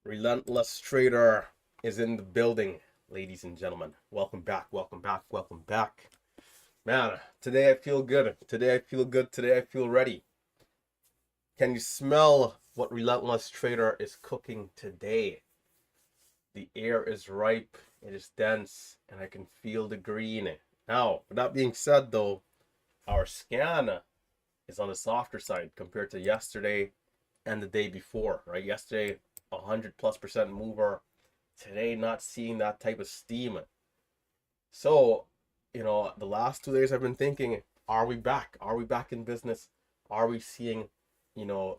Relentless Trader is in the building, ladies and gentlemen. Welcome back, welcome back, welcome back. Man, today I feel good. Today I feel good. Today I feel ready. Can you smell what Relentless Trader is cooking today? The air is ripe, it is dense, and I can feel the green. Now, with that being said, though, our scan is on the softer side compared to yesterday and the day before, right? Yesterday, 100+% mover. Today, not seeing that type of steam. So, the last 2 days I've been thinking, are we back? Are we back in business? Are we seeing, a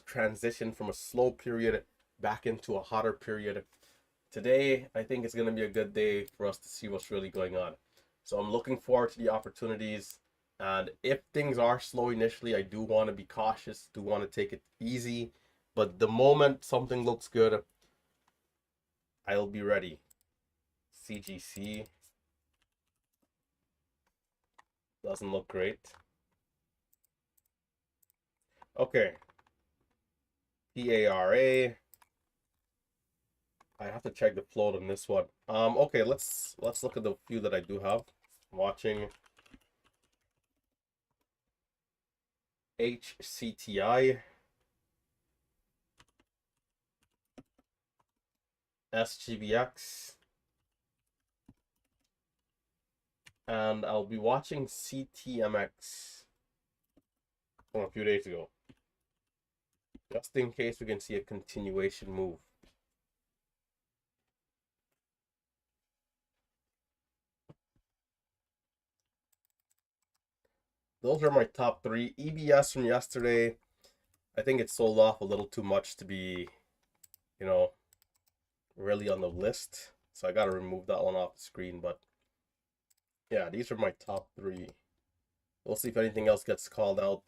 transition from a slow period back into a hotter period? Today, I think it's going to be a good day for us to see what's really going on. So I'm looking forward to the opportunities. And if things are slow initially, I do want to be cautious, do want to take it easy. But the moment something looks good, I'll be ready. CGC doesn't look great. Okay. PARA. I have to check the float on this one. Okay, let's look at the few that I do have. Watching HCTI, SGBX, and I'll be watching CTMX from a few days ago, just in case we can see a continuation move. Those are my top three. EBS from yesterday, I think it sold off a little too much to be, really on the list. So I got to remove that one off the screen. But yeah, these are my top three. We'll see if anything else gets called out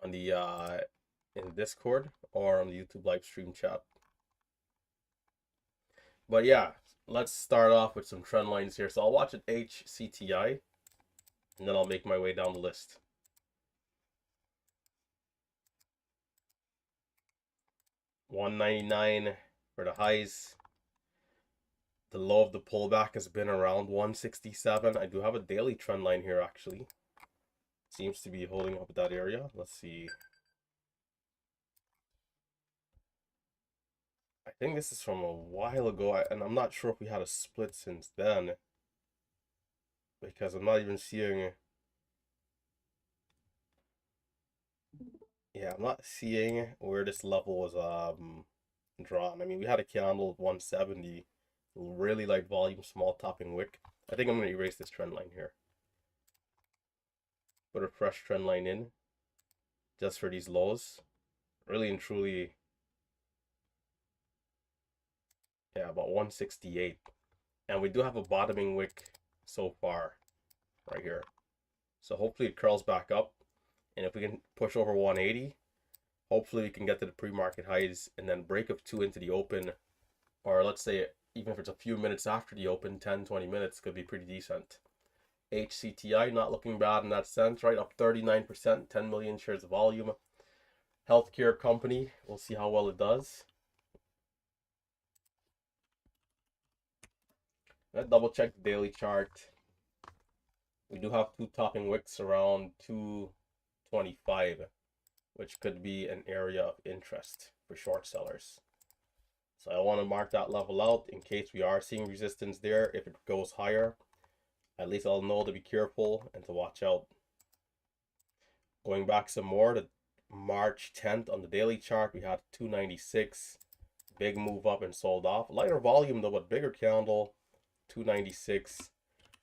on the in Discord or on the YouTube live stream chat. But yeah, let's start off with some trend lines here. So I'll watch at HCTI, and then I'll make my way down the list. $199 for the highs. The low of the pullback has been around 167. I do have a daily trend line here, actually. Seems to be holding up at that area. Let's see. I think this is from a while ago, and I'm not sure if we had a split since then, because I'm not even seeing. Yeah, I'm not seeing where this level was drawn. I mean, we had a candle of 170, really light volume, small topping wick. I think I'm going to erase this trend line here. Put a fresh trend line in, just for these lows. Really and truly, yeah, about 168. And we do have a bottoming wick so far, right here. So hopefully it curls back up. And if we can push over 180, hopefully we can get to the pre-market highs and then break up 2 into the open. Or let's say, even if it's a few minutes after the open, 10, 20 minutes could be pretty decent. HCTI not looking bad in that sense, right? Up 39%, 10 million shares of volume. Healthcare company, we'll see how well it does. Let's double check the daily chart. We do have 2 topping wicks around 225, which could be an area of interest for short sellers. So I want to mark that level out in case we are seeing resistance there. If it goes higher, at least I'll know to be careful and to watch out. Going back some more, the March 10th on the daily chart, we had 296. Big move up and sold off. Lighter volume though, but bigger candle, 296.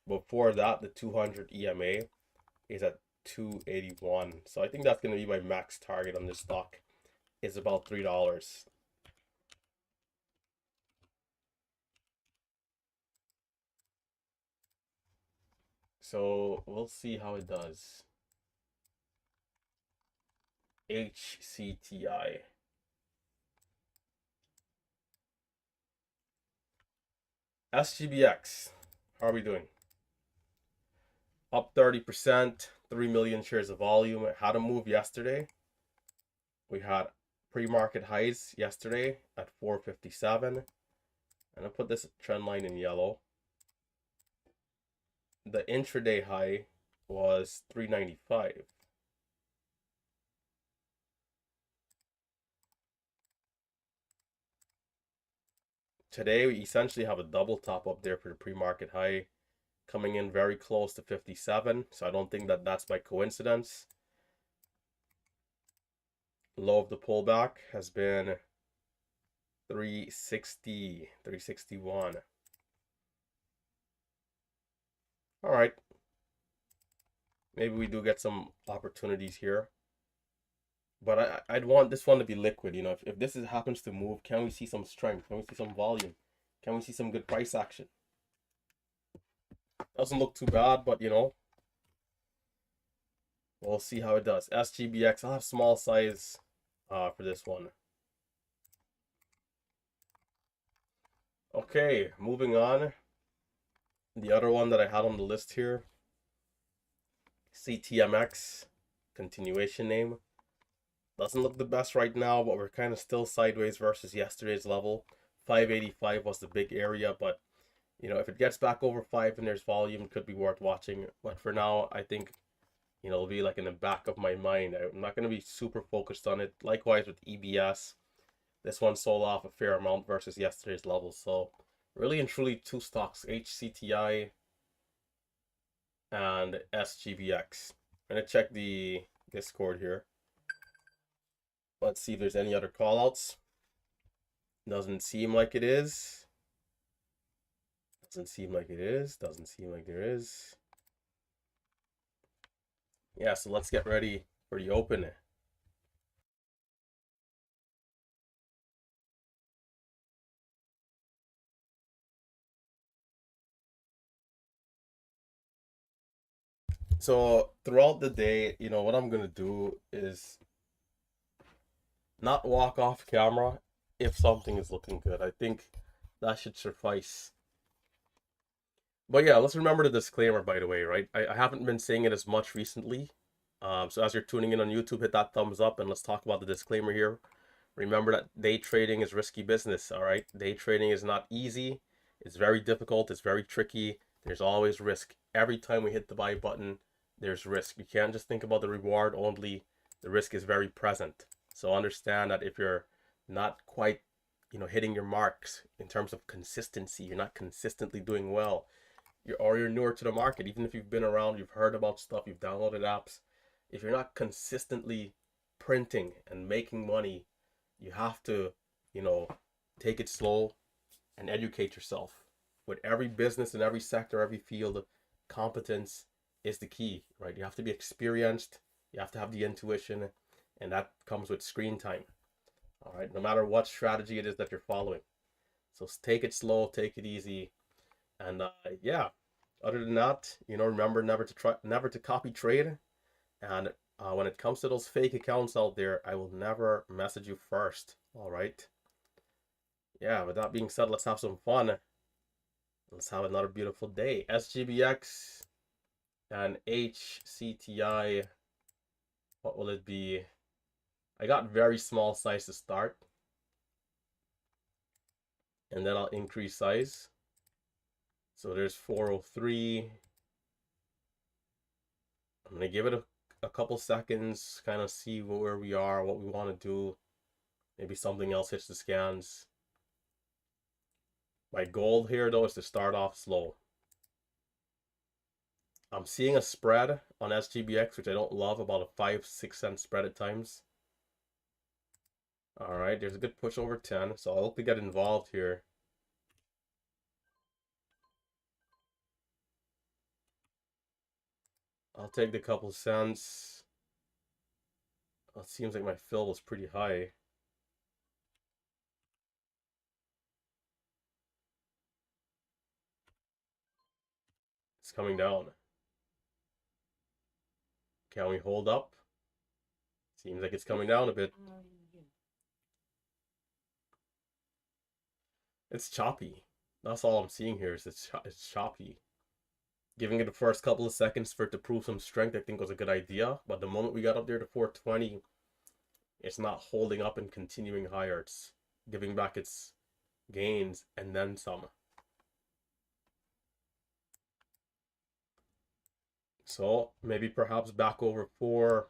Before that, the 200 EMA is at 281. So I think that's going to be my max target on this stock. Is about $3. So we'll see how it does. HCTI. SGBX. How are we doing? Up 30%, 3 million shares of volume. It had a move yesterday. We had pre-market highs yesterday at 457. And I put this trend line in yellow. The intraday high was 395. Today we essentially have a double top up there for the pre-market high, coming in very close to 57. So I don't think that that's by coincidence. Low of the pullback has been 360, 361. All right. Maybe we do get some opportunities here. But I'd want this one to be liquid. You know, if this happens to move, can we see some strength? Can we see some volume? Can we see some good price action? Doesn't look too bad, but you know, we'll see how it does. SGBX, I'll have small size for this one. Okay, moving on. The other one that I had on the list here, CTMX, continuation name. Doesn't look the best right now, but we're kind of still sideways versus yesterday's level. 585 was the big area, but you know, if it gets back over 5 and there's volume, it could be worth watching. But for now, I think, you know, it'll be like in the back of my mind. I'm not going to be super focused on it. Likewise with EBS. This one sold off a fair amount versus yesterday's level. So really and truly two stocks, HCTI and SGBX. I'm going to check the Discord here. Let's see if there's any other callouts. Doesn't seem like it is. Doesn't seem like it is. Doesn't seem like there is. Yeah, so let's get ready for the open. So throughout the day, you know, what I'm gonna do is not walk off camera if something is looking good. I think that should suffice. But yeah, let's remember the disclaimer, by the way, right? I haven't been saying it as much recently. So as you're tuning in on YouTube, hit that thumbs up and let's talk about the disclaimer here. Remember that day trading is risky business, all right? Day trading is not easy. It's very difficult. It's very tricky. There's always risk. Every time we hit the buy button, there's risk. You can't just think about the reward only. The risk is very present. So understand that if you're not quite, you know, hitting your marks in terms of consistency, you're not consistently doing well, you're newer to the market, even if you've been around, you've heard about stuff, you've downloaded apps, if you're not consistently printing and making money, you have to, you know, take it slow and educate yourself. With every business in every sector, every field, competence is the key, right? You have to be experienced, you have to have the intuition, and that comes with screen time. All right, no matter what strategy it is that you're following. So take it slow, take it easy, and yeah. Other than that, you know, remember never to copy trade, and when it comes to those fake accounts out there, I will never message you first. All right. Yeah. With that being said, let's have some fun. Let's have another beautiful day. SGBX and HCTI. What will it be? I got very small size to start, and then I'll increase size. So there's 403. I'm gonna give it a couple seconds, kind of see where we are, what we want to do. Maybe something else hits the scans. My goal here though is to start off slow. I'm seeing a spread on SGBX, which I don't love, about a 5-6 cent spread at times. All right, there's a good push over 10, so I'll look to get involved here. I'll take the couple cents. It seems like my fill was pretty high. It's coming down. Can we hold up? Seems like it's coming down a bit. It's choppy. That's all I'm seeing here is it's choppy. Giving it the first couple of seconds for it to prove some strength, I think was a good idea. But the moment we got up there to 420, It's not holding up and continuing higher. It's giving back its gains and then some. So maybe perhaps back over 4.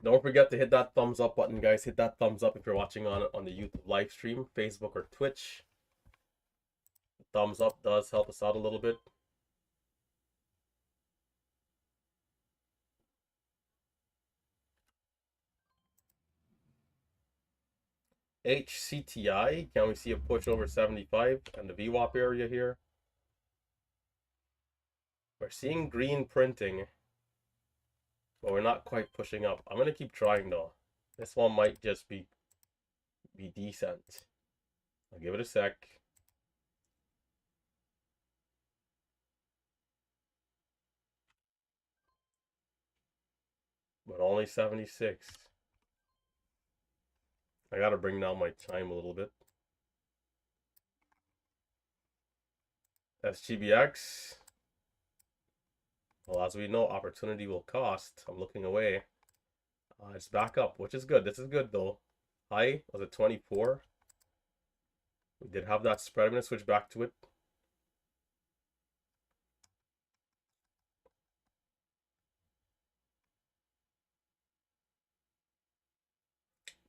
Don't forget to hit that thumbs up button, guys. Hit that thumbs up if you're watching on the YouTube live stream, Facebook or Twitch. The thumbs up does help us out a little bit. HCTI, can we see a push over 75 and the VWAP area here? We're seeing green printing, but we're not quite pushing up. I'm going to keep trying though. This one might just be decent. I'll give it a sec. But only 76. I gotta bring down my time a little bit. SGBX. Well, as we know, opportunity will cost. I'm looking away. It's back up, which is good. This is good though. High was it 24? We did have that spread. I'm gonna switch back to it.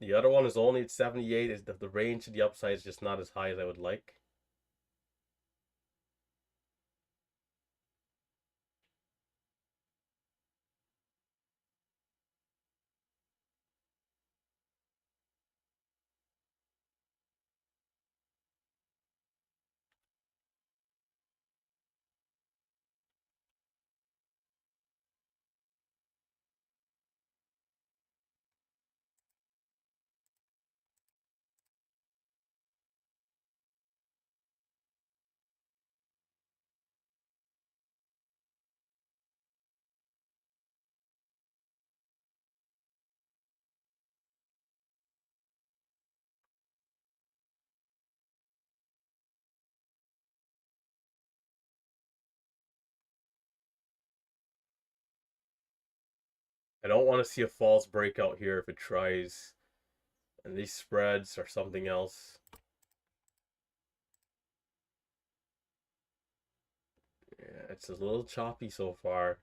The other one is only at 78. Is the range to the upside is just not as high as I would like. I don't want to see a false breakout here if it tries. And these spreads or something else. Yeah, it's a little choppy so far.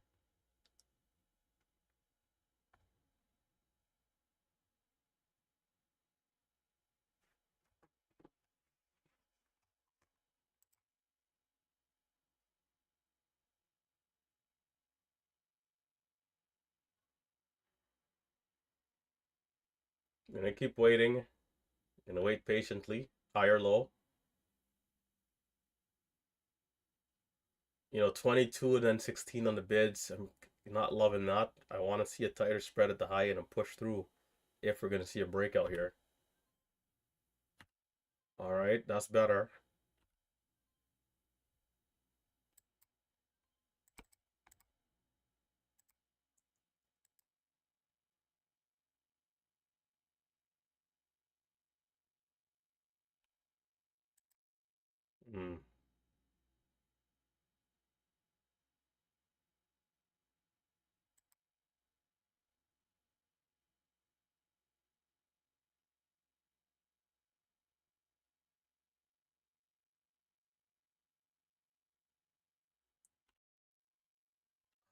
I'm gonna keep waiting. Gonna wait patiently. Higher low. 22 and then 16 on the bids. I'm not loving that. I want to see a tighter spread at the high end and push through if we're going to see a breakout here. All right, that's better. Hmm.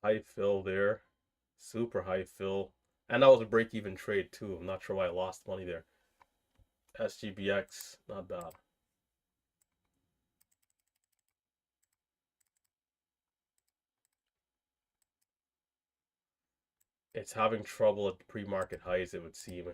High fill there. Super high fill. And that was a break-even trade too. I'm not sure why I lost money there. SGBX, not bad. It's having trouble at pre-market highs, it would seem.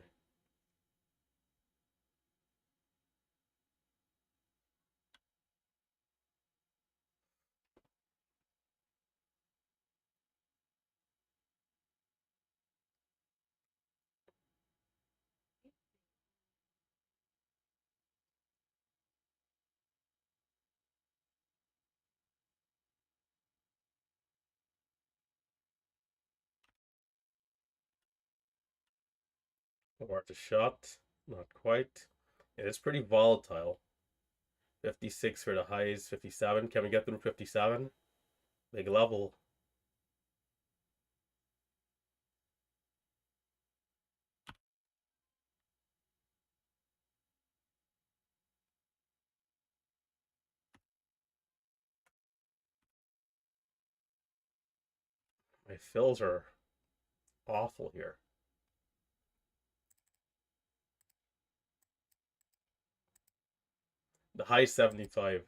Worth a shot. Not quite. It is pretty volatile. 56 for the highs, 57. Can we get through 57? Big level. My fills are awful here. The high 75.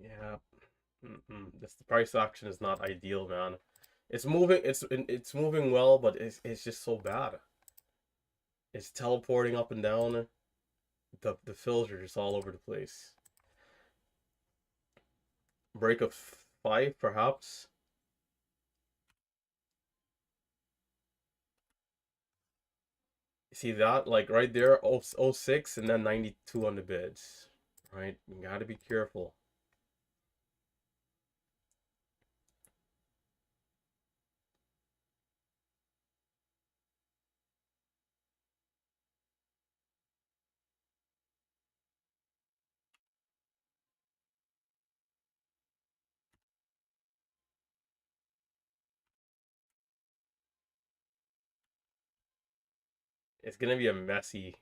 Yeah. This the price action is not ideal, man. It's moving. It's moving well, but it's just so bad. It's teleporting up and down. The fills are just all over the place. Break of 5, perhaps. See that? Like right there, 06 and then 92 on the bids. Right? You gotta be careful. It's gonna be a messy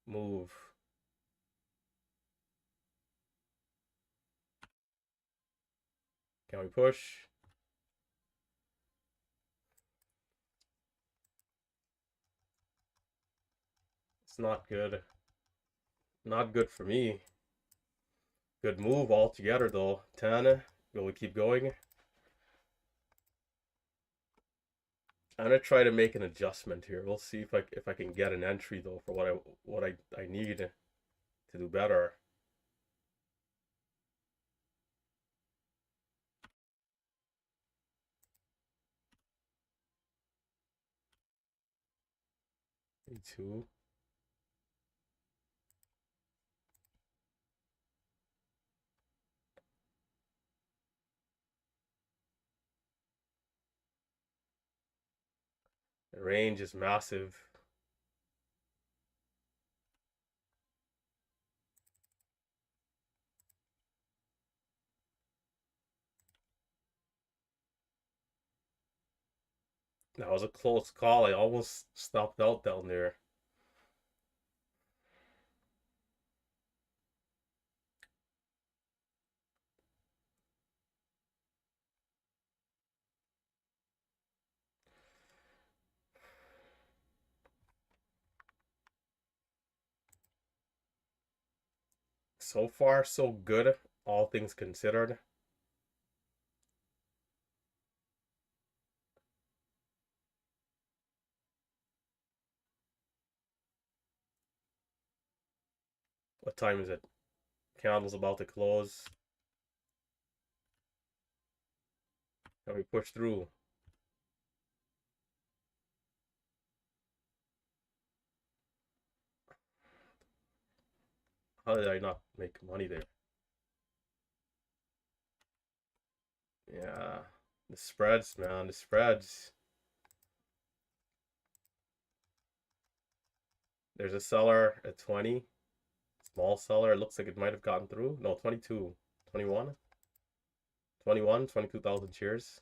move. Can we push? It's not good. Not good for me. Good move altogether though. 10. Will we keep going? I'm gonna try to make an adjustment here. We'll see if I can get an entry though for what I need to do better. E2. The range is massive. That was a close call. I almost stopped out down there. So far, so good, all things considered. What time is it? Candle's about to close. Can we push through? How did I not make money there? Yeah, the spreads, man, the spreads. There's a seller at 20. Small seller. It looks like it might have gotten through. No, 22. 21. 21. 22,000 shares.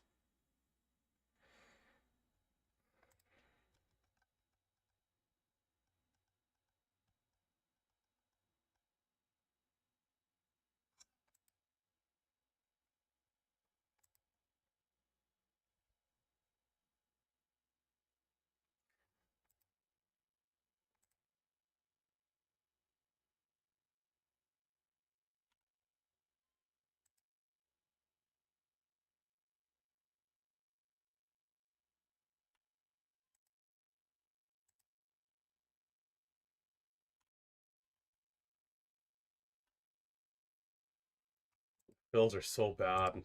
Bills are so bad.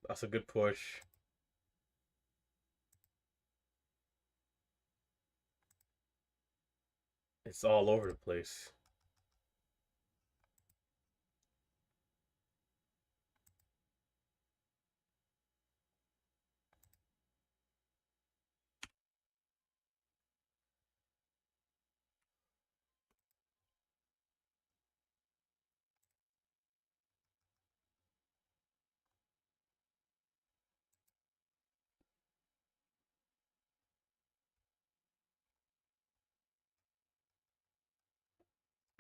That's a good push. It's all over the place.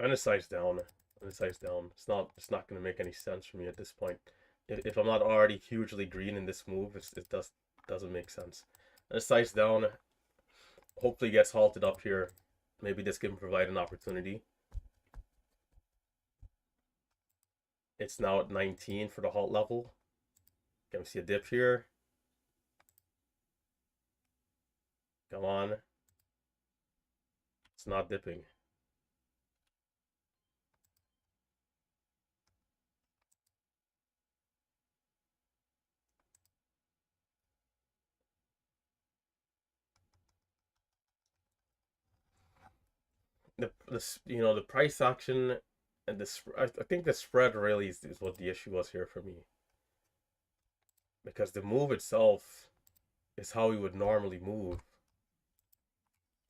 And the size down. And the size down. It's not gonna make any sense for me at this point. If I'm not already hugely green in this move, doesn't make sense. And the size down hopefully gets halted up here. Maybe this can provide an opportunity. It's now at 19 for the halt level. Can we see a dip here? Come on. It's not dipping. The price action and this, I think the spread really is what the issue was here for me, because the move itself is how we would normally move,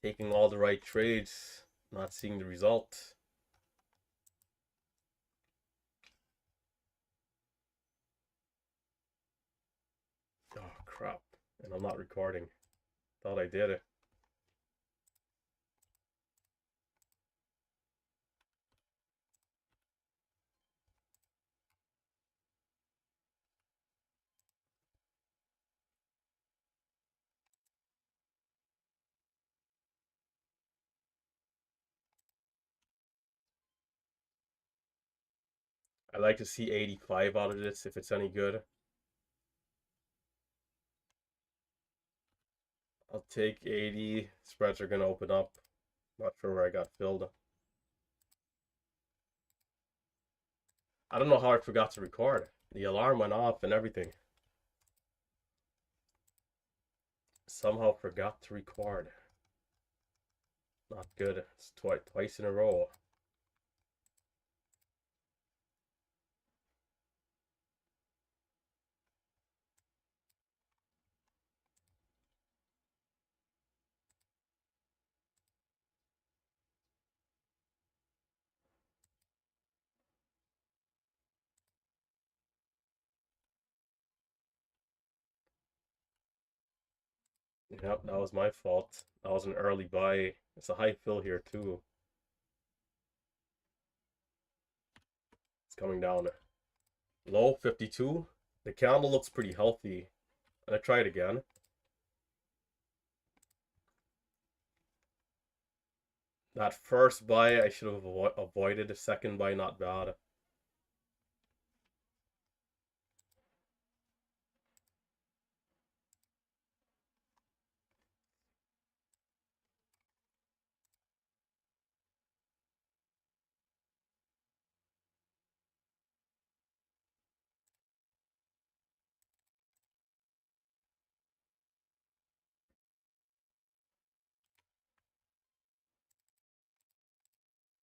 taking all the right trades, not seeing the result. Oh crap! And I'm not recording. Thought I did it. I like to see 85 out of this if it's any good. I'll take 80. Spreads are gonna open up. Not sure where I got filled. I don't know how I forgot to record. The alarm went off and everything. Somehow forgot to record. Not good. It's twice in a row. Yep, that was my fault. That was an early buy. It's a high fill here too. It's coming down. Low 52. The candle looks pretty healthy. And I try it again. That first buy I should have avoided. The second buy not bad.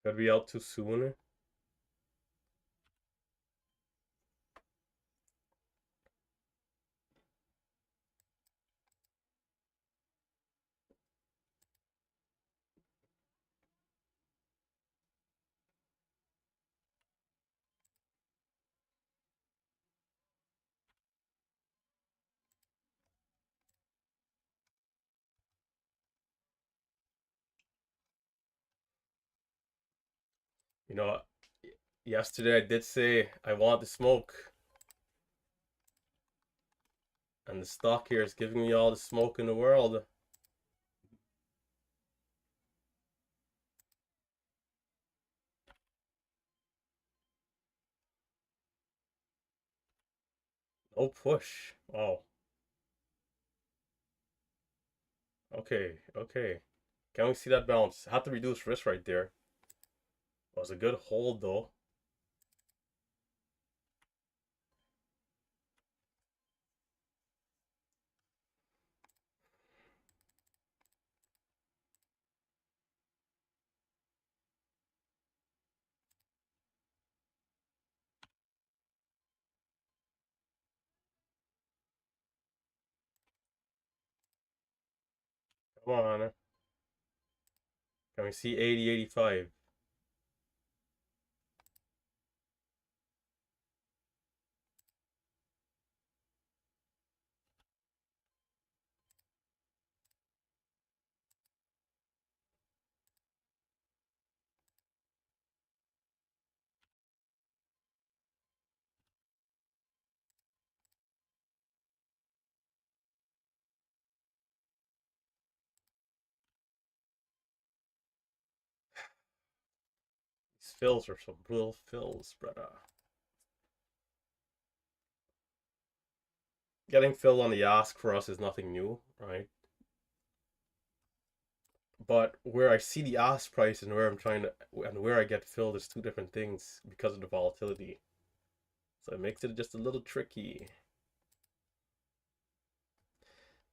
Could be out too soon. You know, yesterday I did say I want the smoke. And the stock here is giving me all the smoke in the world. No push. Oh. Okay, okay. Can we see that bounce? Had to reduce risk right there. It was a good hold though. Come on. Can we see 80, 85? These fills are some real fills, brother. Getting fill on the ask for us is nothing new, right? But where I see the ask price and where I'm trying to and where I get filled is two different things because of the volatility. So it makes it just a little tricky.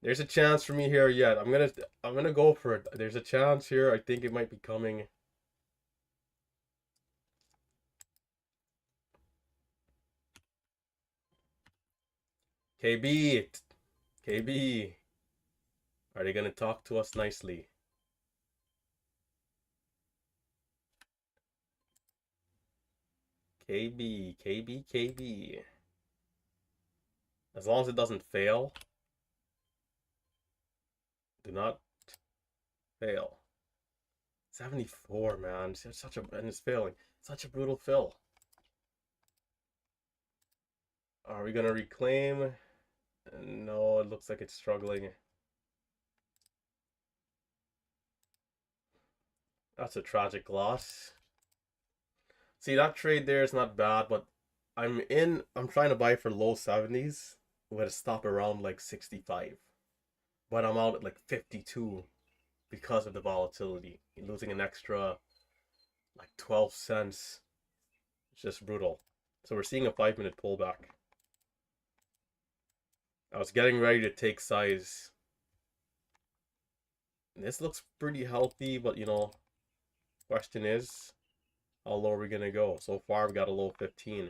There's a chance for me here yet. I'm gonna go for it. There's a chance here. I think it might be coming. KB, KB, are they gonna talk to us nicely? KB, KB, KB. As long as it doesn't fail, do not fail. 74, man. It's such a and it's failing. Such a brutal fill. Are we gonna reclaim? No, it looks like it's struggling. That's a tragic loss. See, that trade there is not bad, but I'm trying to buy for low 70s with a stop around like 65. But I'm out at like 52 because of the volatility. Losing an extra like 12 cents. It's just brutal. So we're seeing a 5-minute pullback. I was getting ready to take size. This looks pretty healthy, but you know, question is, how low are we gonna go? So far, we got a low 15.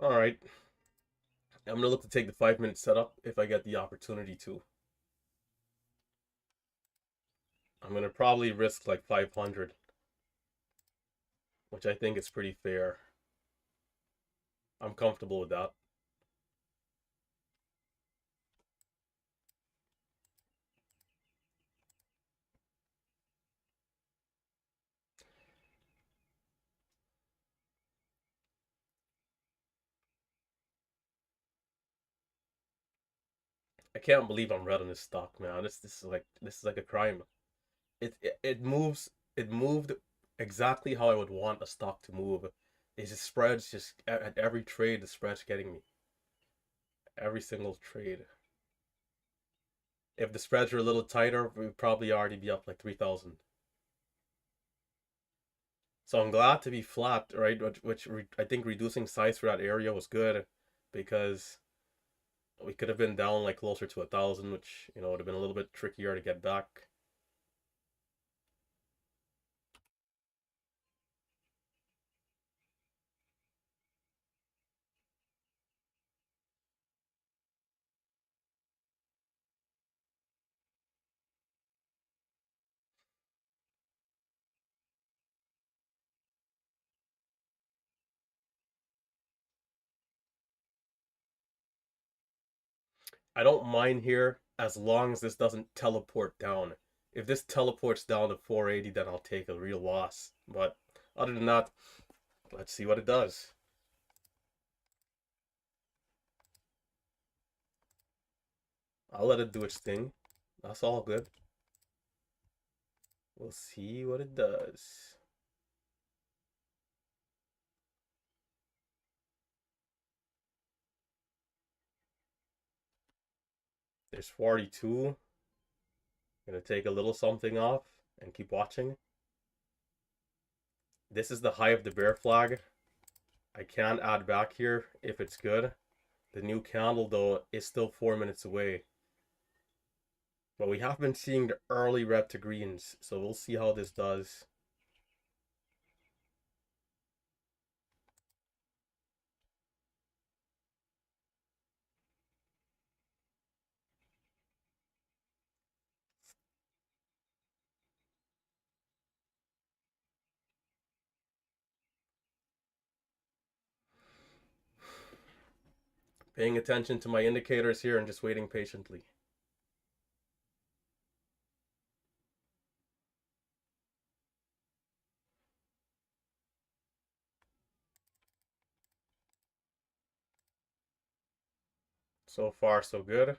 All right, I'm gonna look to take the 5-minute setup if I get the opportunity to. I'm gonna probably risk like 500, which I think is pretty fair. I'm comfortable with that. I can't believe I'm red on this stock, man. This is like a crime. It moves. It moved exactly how I would want a stock to move. It's just spreads just at every trade. The spread's getting me every single trade. If the spreads were a little tighter, we'd probably already be up like 3,000. So I'm glad to be flat, right? Which I think reducing size for that area was good because we could have been down like closer to 1,000, which you know would have been a little bit trickier to get back. I don't mind here as long as this doesn't teleport down. If this teleports down to 480, then I'll take a real loss. But other than that, let's see what it does. I'll let it do its thing. That's all good. We'll see what it does. There's 42. Gonna take a little something off and keep watching. This is the high of the bear flag. I can add back here if it's good. The new candle though is still 4 minutes away. But we have been seeing the early red to greens, so we'll see how this does. Paying attention to my indicators here and just waiting patiently. So far, so good.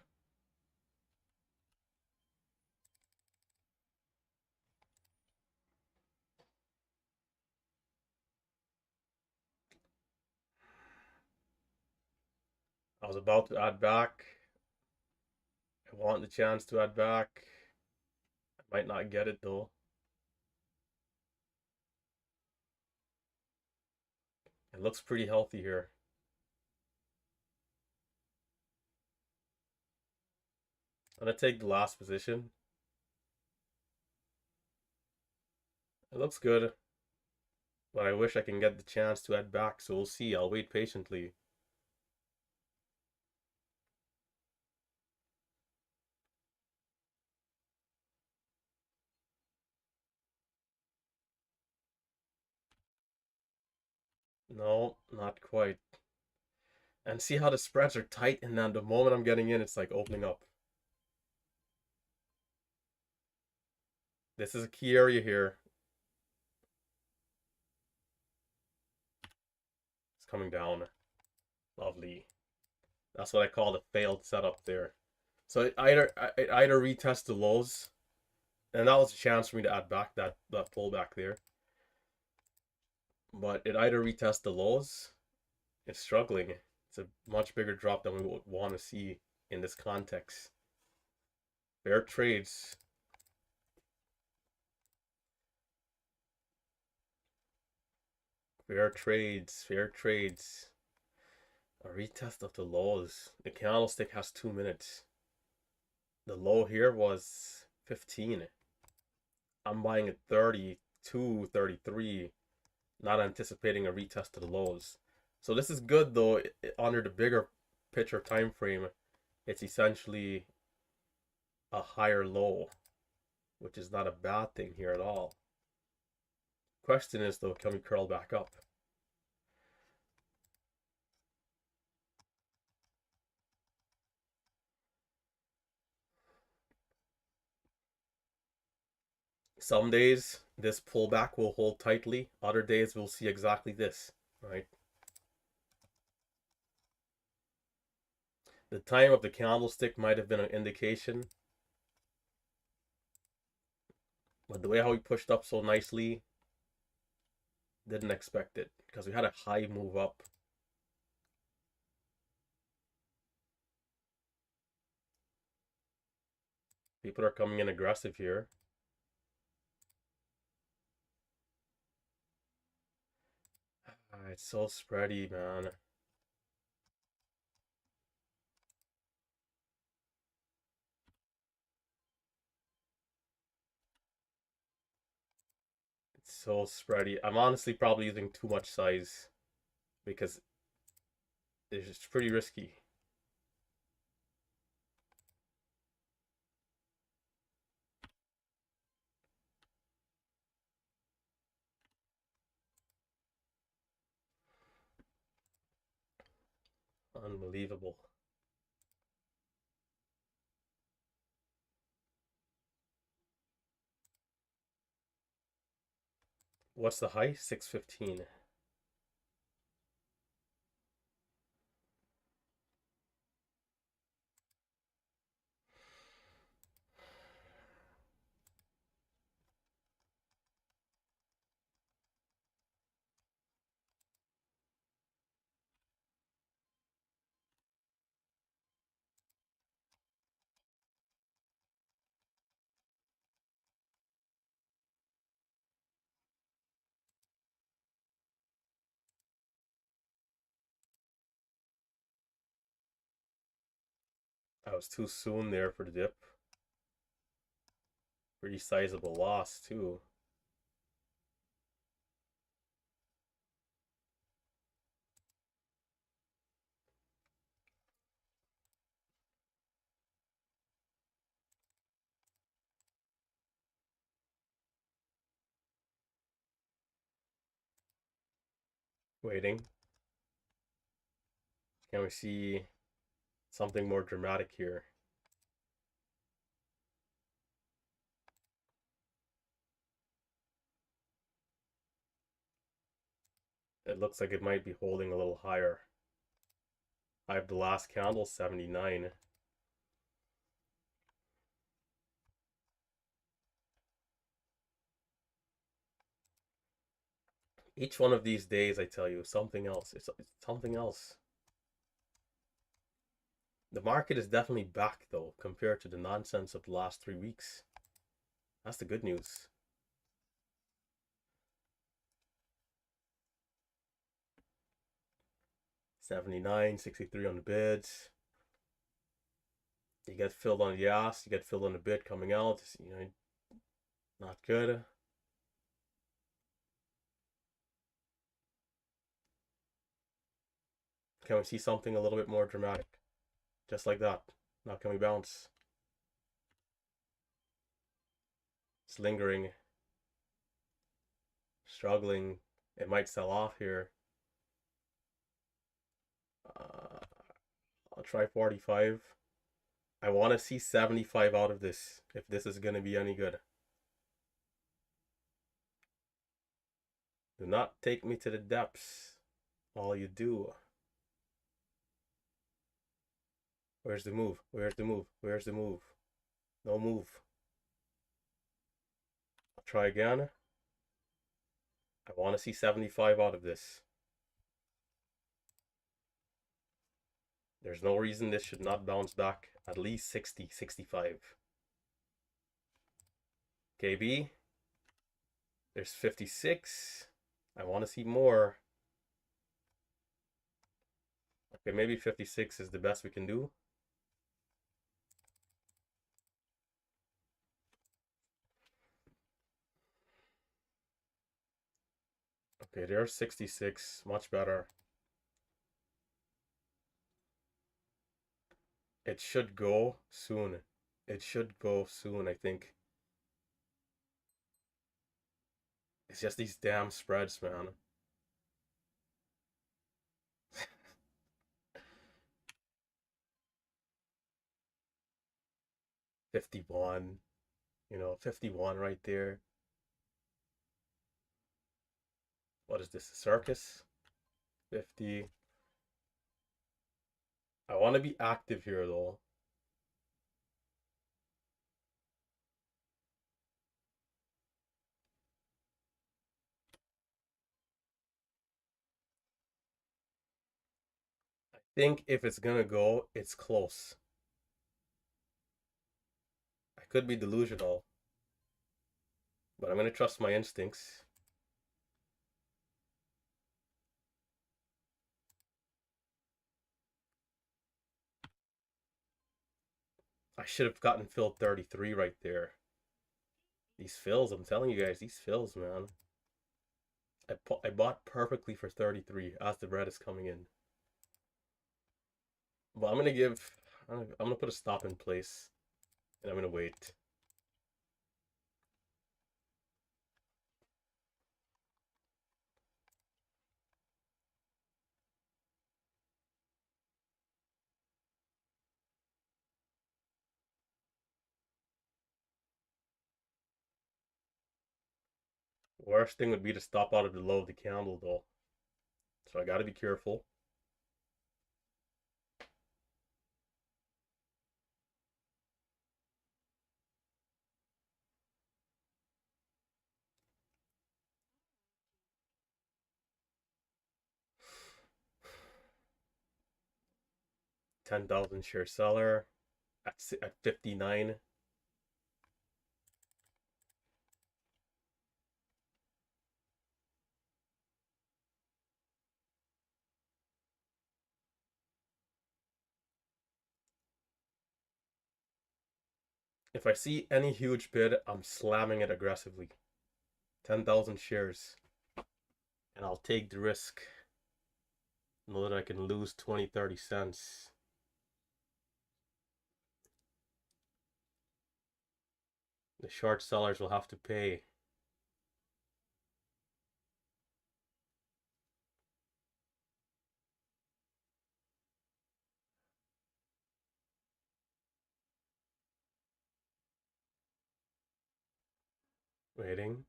I was about to add back. I want the chance to add back. I might not get it though. It looks pretty healthy here. I'm gonna take the last position. It looks good, but I wish I can get the chance to add back, so we'll see. I'll wait patiently. No, not quite. And see how the spreads are tight, and then the moment I'm getting in, it's like opening up. This is a key area here. It's coming down. Lovely. That's what I call the failed setup there. So it either retests the lows, and that was a chance for me to add back that pullback there. But it either retests the lows. It's struggling. It's a much bigger drop than we would want to see in this context. Fair trades. Fair trades. Fair trades. A retest of the lows. The candlestick has 2 minutes. The low here was 15. I'm buying at 32, 33, not anticipating a retest of the lows. So this is good though. Under the bigger picture time frame, it's essentially a higher low, which is not a bad thing here at all. Question is though, can we curl back up? Some days this pullback will hold tightly. Other days we'll see exactly this, right? The time of the candlestick might have been an indication, but the way how he pushed up so nicely, didn't expect it because we had a high move up. People are coming in aggressive here. It's so spready, man. It's so spready. I'm honestly probably using too much size because it's just pretty risky. Unbelievable. What's the high? 615. I was too soon there for the dip. Pretty sizable loss too. Waiting. Can we see Something more dramatic here. It looks like it might be holding a little higher. I have the last candle, 79. Each one of these days, I tell you, something else. It's something else. The market is definitely back, though, compared to the nonsense of the last 3 weeks. That's the good news. $79, $63 on the bids. You get filled on the ask, you get filled on the bid coming out. You know, not good. Can we see something a little bit more dramatic? Just like that. Now can we bounce? It's lingering. Struggling. It might sell off here. I'll try 45. I want to see 75 out of this, if this is going to be any good. Do not take me to the depths. All you do. Where's the move? Where's the move? Where's the move? No move. I'll try again. I want to see 75 out of this. There's no reason this should not bounce back at least 60, 65. KB. There's 56. I want to see more. Okay, maybe 56 is the best we can do. Okay, there's 66. Much better. It should go soon. It should go soon, I think. It's just these damn spreads, man. $51. 51 right there. What is this, a circus? 50. I want to be active here, though. I think if it's gonna go, it's close. I could be delusional, but I'm gonna trust my instincts. I should have gotten filled 33 right there. These fills, I'm telling you guys, these fills, man. I bought perfectly for 33 as the red is coming in. But I'm gonna put a stop in place, and I'm gonna wait. Worst thing would be to stop out of the low of the candle, though. So I gotta be careful. $10,000 share seller at 59. If I see any huge bid, I'm slamming it aggressively. 10,000 shares. And I'll take the risk. Know that I can lose 20, 30 cents. The short sellers will have to pay. Waiting.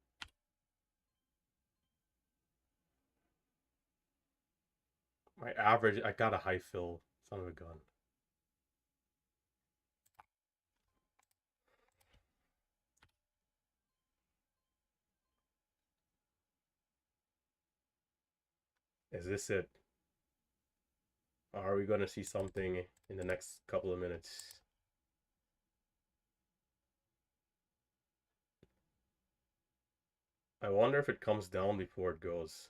My average, I got a high fill. Son of a gun. Is this it? Or are we going to see something in the next couple of minutes? I wonder if it comes down before it goes.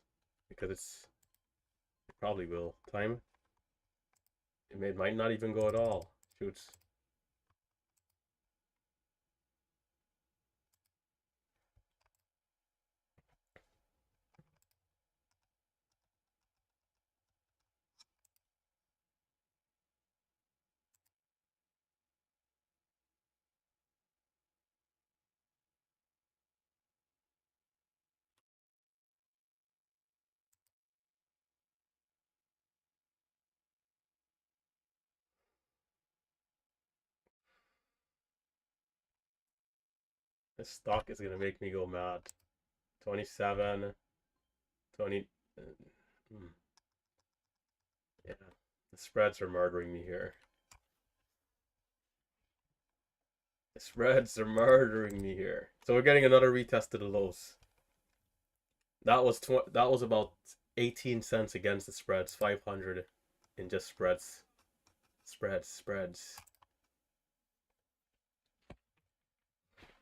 Because it probably will. Time? It might not even go at all. Shoots. This stock is going to make me go mad. 27, 20. Yeah, the spreads are murdering me here. The spreads are murdering me here. So we're getting another retest of the lows. That was about 18 cents against the spreads, 500 in just spreads. Spreads.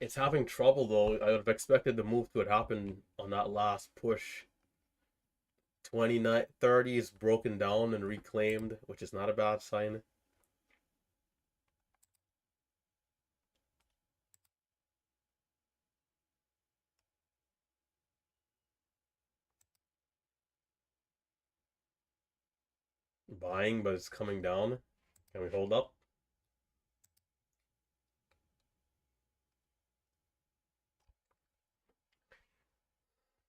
It's having trouble though. I would have expected the move to happen on that last push. 29, 30 is broken down and reclaimed, which is not a bad sign. Buying, but it's coming down. Can we hold up?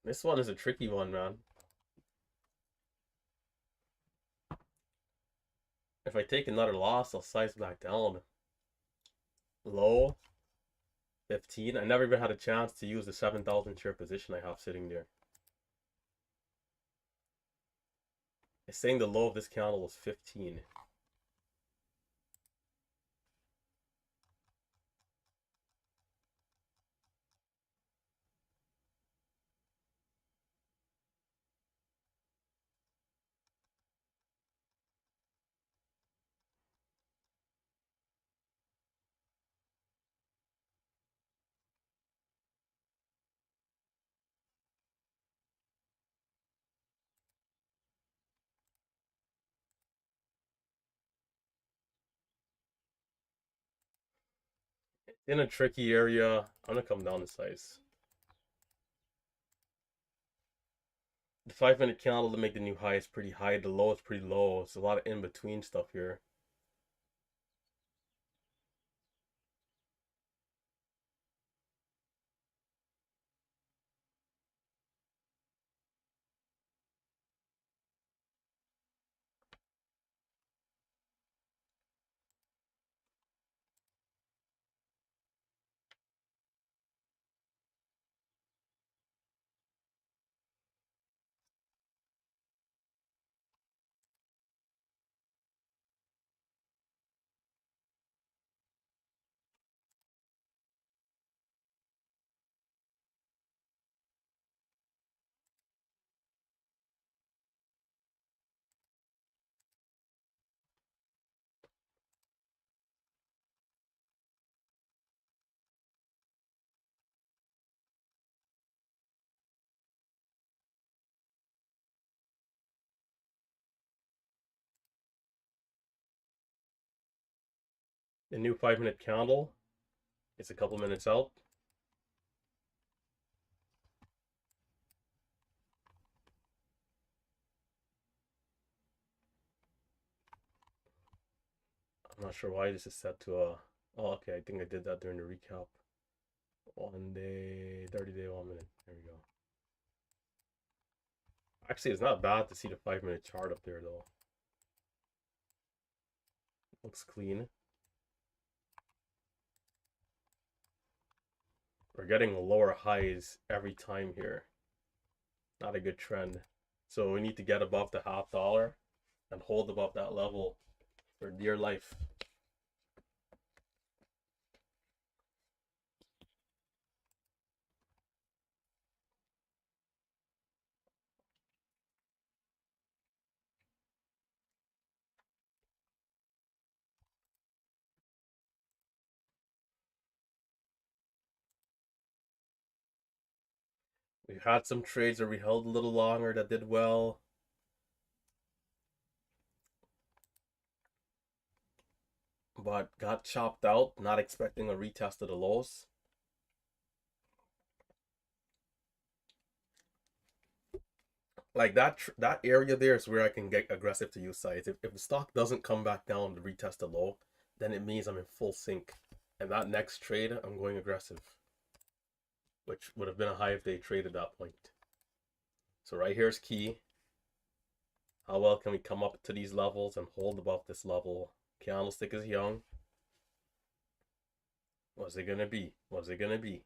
This one is a tricky one, man. If I take another loss, I'll size back down. Low 15. I never even had a chance to use the 7,000 share position I have sitting there. It's saying the low of this candle was 15. In a tricky area, I'm gonna come down to size. The 5-minute candle to make the new high is pretty high. The low is pretty low. It's a lot of in-between stuff here. The new 5-minute candle is a couple minutes out. I'm not sure why this is set to a... Oh, okay, I think I did that during the recap. 1 day, 30-day, 1 minute. There we go. Actually, it's not bad to see the 5-minute chart up there, though. Looks clean. We're getting lower highs every time here. Not a good trend. So we need to get above the $0.50 and hold above that level for dear life. We've had some trades where we held a little longer that did well. But got chopped out, not expecting a retest of the lows. Like that area there is where I can get aggressive to use size. If the stock doesn't come back down to retest the low, then it means I'm in full sync. And that next trade, I'm going aggressive, which would have been a high if they traded that point. So right here is key. How well can we come up to these levels and hold above this level? Candlestick is young. What's it gonna be? What's it gonna be?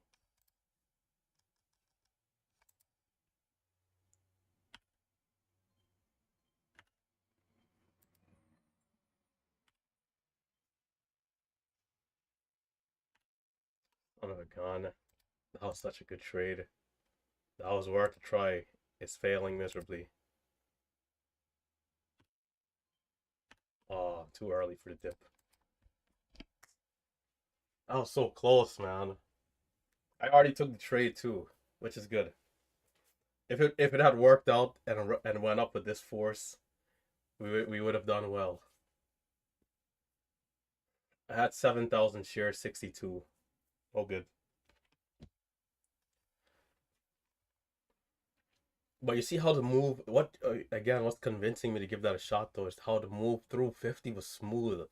Oh my god, that was such a good trade. That was worth a try. It's failing miserably. Oh, too early for the dip. I was so close, man. I already took the trade too, which is good. If it had worked out and went up with this force, we would have done well. I had 7,000 shares, 62. Oh, good. But you see how the move, what again, what's convincing me to give that a shot though is how the move through 50 was smooth.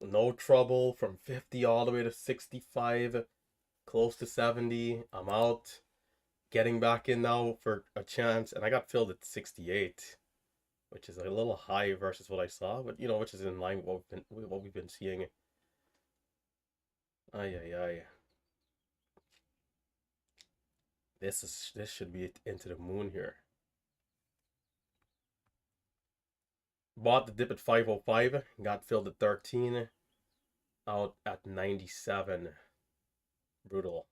No trouble from 50 all the way to 65, close to 70. I'm out, getting back in now for a chance, and I got filled at 68, which is a little high versus what I saw, but which is in line with what we've been seeing. Ay ay ay. This should be into the moon here. Bought the dip at 505, got filled at 13, out at 97. Brutal.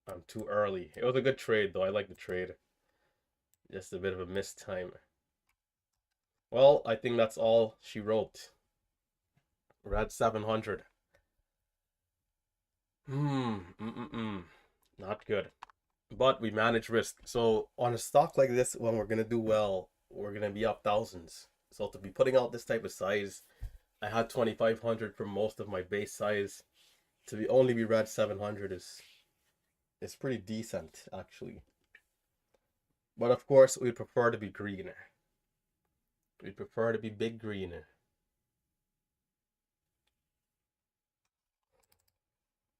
I'm too early. It was a good trade though. I like the trade. Just a bit of a missed time. Well, I think that's all she wrote. We're at 700. Not good. But we manage risk. So on a stock like this, when we're gonna do well, we're gonna be up thousands. So to be putting out this type of size, I had 2,500 for most of my base size. To be only be red 700 is pretty decent actually. But of course, we'd prefer to be green. We'd prefer to be big green.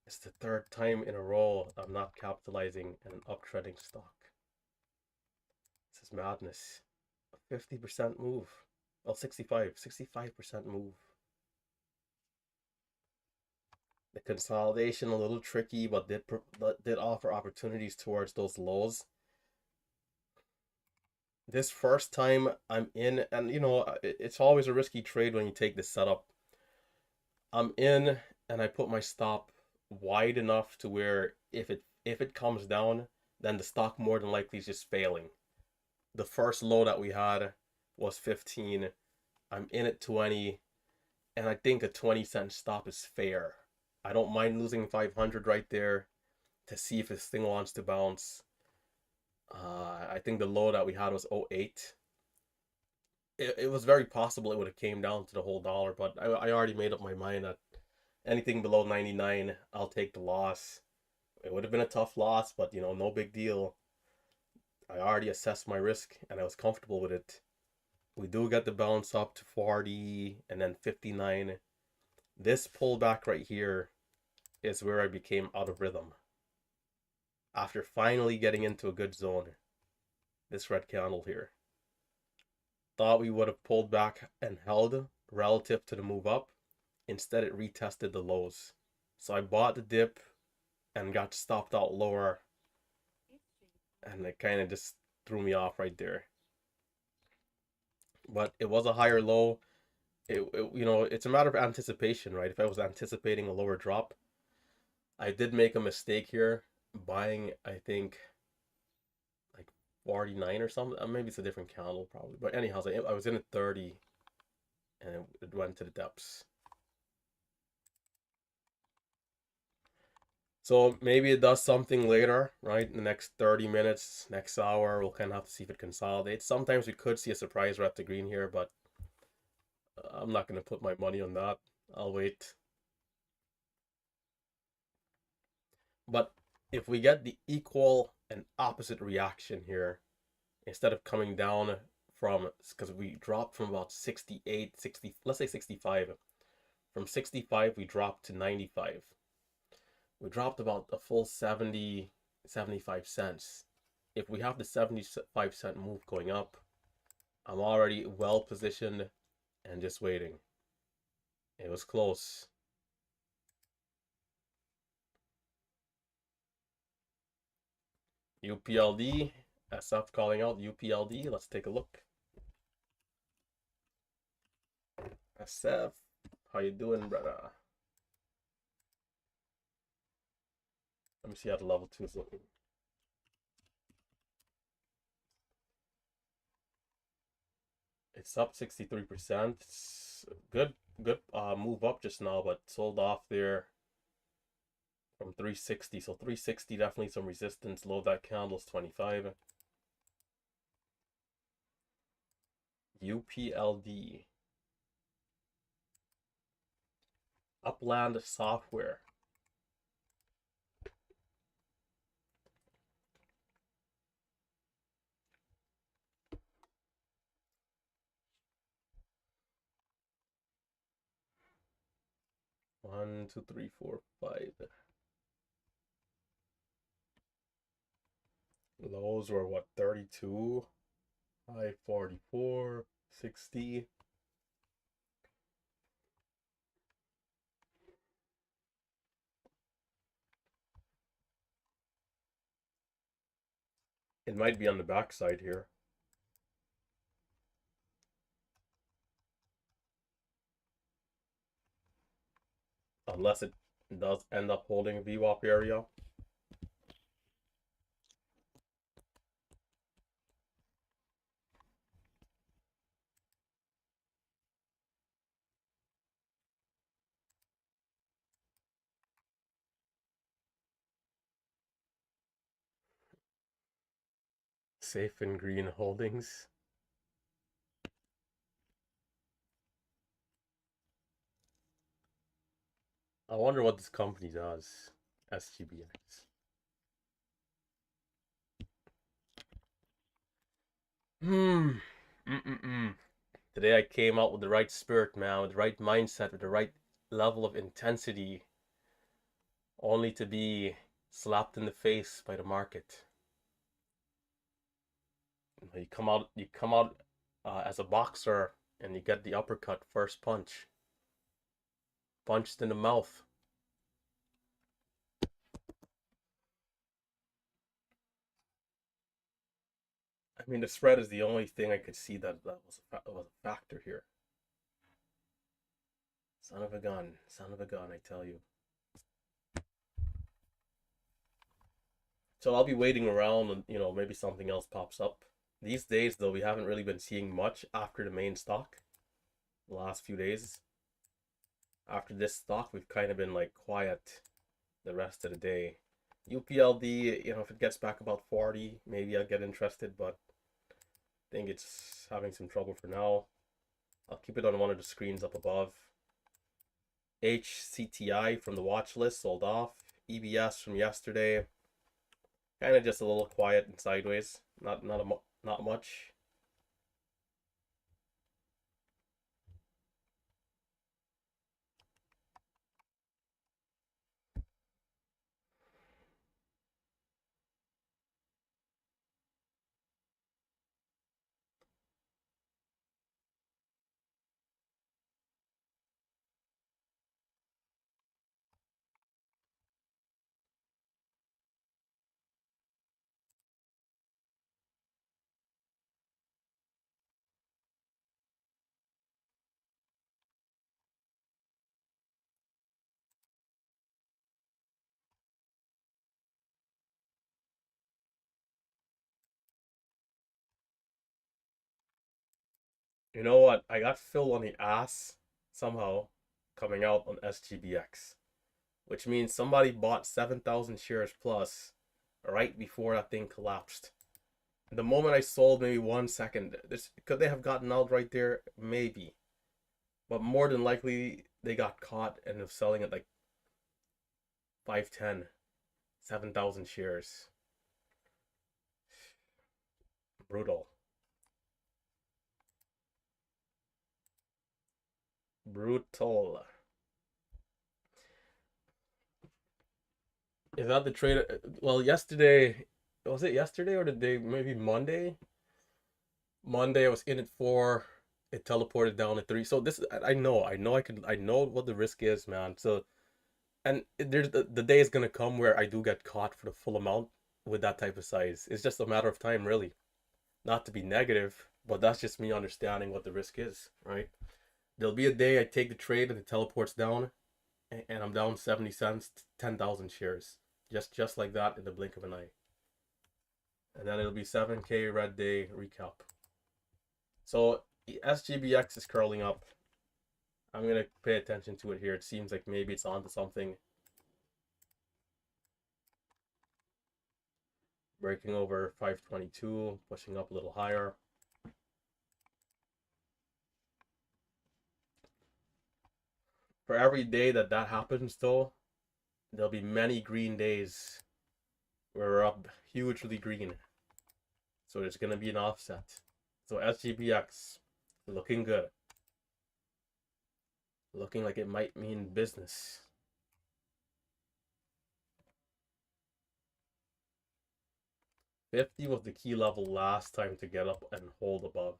It's the third time in a row I'm not capitalizing in an uptrending stock. This is madness. A 50% move. Well, 65% move. The consolidation a little tricky, but did offer opportunities towards those lows. This first time I'm in, and it's always a risky trade when you take this setup. I'm in, and I put my stop wide enough to where if it comes down, then the stock more than likely is just failing. The first low that we had was 15. I'm in at 20, and I think a 20-cent stop is fair. I don't mind losing 500 right there to see if this thing wants to bounce. I think the low that we had was 08. It was very possible it would have came down to the whole dollar, but I already made up my mind that anything below 99, I'll take the loss. It would have been a tough loss, but no big deal. I already assessed my risk and I was comfortable with it. We do get the bounce up to 40 and then 59. This pullback right here is where I became out of rhythm. After finally getting into a good zone, this red candle here. Thought we would have pulled back and held relative to the move up. Instead, it retested the lows. So I bought the dip and got stopped out lower, and it kind of just threw me off right there. But it was a higher low. It's a matter of anticipation, right? If I was anticipating a lower drop, I did make a mistake here buying, I think, like 49 or something. Maybe it's a different candle, probably. But anyhow, I was in at 30 and it went to the depths. So maybe it does something later, right? In the next 30 minutes, next hour, we'll kind of have to see if it consolidates. Sometimes we could see a surprise right at the green here, but I'm not going to put my money on that. I'll wait. But if we get the equal and opposite reaction here, instead of coming down from, because we dropped from about 68, 60, let's say 65. From 65, we dropped to 95. We dropped about a full 70, 75 cents. If we have the 75-cent move going up, I'm already well positioned and just waiting. It was close. UPLD, SF calling out UPLD. Let's take a look. SF, how you doing, brother? Let me see how the level 2 is looking. It's up 63%. It's good move up just now, but sold off there from 360. So 360 definitely some resistance. Low that candle's 25. UPLD. Upland Software. One, two, three, four, five. Lows were what, 32? High 44, 60. It might be on the backside here. Unless it does end up holding a VWAP area. Safe and Green Holdings. I wonder what this company does. SGBX. Today I came out with the right spirit, man, with the right mindset, with the right level of intensity, only to be slapped in the face by the market. You come out as a boxer and you get the uppercut first punch. Punched in the mouth. I mean, the spread is the only thing I could see that was a factor here. Son of a gun. Son of a gun, I tell you. So I'll be waiting around and, maybe something else pops up. These days, though, we haven't really been seeing much after the main stock. The last few days. After this stock, we've kind of been like quiet the rest of the day. UPLD, if it gets back about 40, maybe I'll get interested, but I think it's having some trouble for now. I'll keep it on one of the screens up above. HCTI from the watch list sold off. EBS from yesterday, kind of just a little quiet and sideways. Not much. You know what? I got Phil on the ass somehow coming out on SGBX, which means somebody bought 7,000 shares plus right before that thing collapsed. The moment I sold, maybe 1 second, could they have gotten out right there? Maybe. But more than likely, they got caught and of selling at like 510, 7,000 shares. Brutal. Brutal. Is that the trade? Well, yesterday, was it yesterday or the day, maybe Monday? Monday, I was in at four. It teleported down to three. So this, I know what the risk is, man. So, and there's the day is gonna come where I do get caught for the full amount with that type of size. It's just a matter of time, really. Not to be negative, but that's just me understanding what the risk is, right? There'll be a day I take the trade and it teleports down, and I'm down 70 cents, 10,000 shares, just like that in the blink of an eye. And then it'll be 7K red day recap. So SGBX is curling up. I'm gonna pay attention to it here. It seems like maybe it's onto something. Breaking over 522, pushing up a little higher. For every day that happens, though, there'll be many green days where we're up hugely green. So there's gonna be an offset. So SGBX looking good. Looking like it might mean business. 50 was the key level last time to get up and hold above.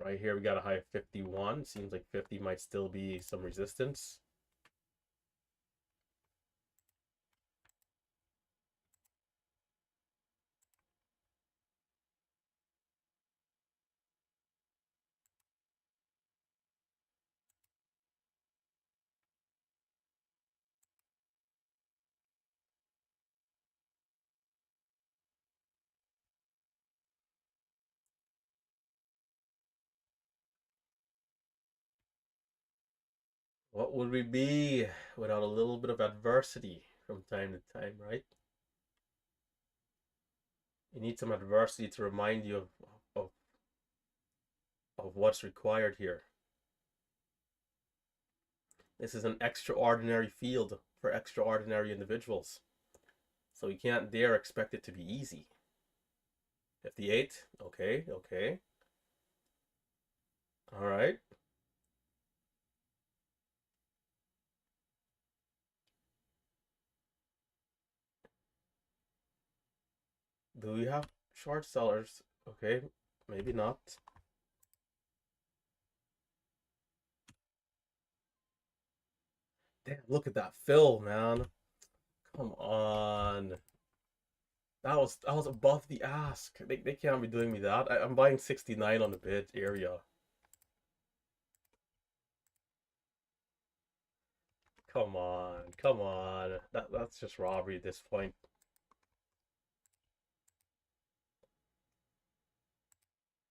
Right here we got a high of 51. Seems like 50 might still be some resistance. What would we be without a little bit of adversity from time to time, right? You need some adversity to remind you of, of what's required here. This is an extraordinary field for extraordinary individuals. So you can't dare expect it to be easy. 58, okay, okay. All right. Do we have short sellers? Okay, maybe not. Damn, look at that fill, man. Come on. That was above the ask. They can't be doing me that. I'm buying 69 on the bid area. Come on, come on. That's just robbery at this point.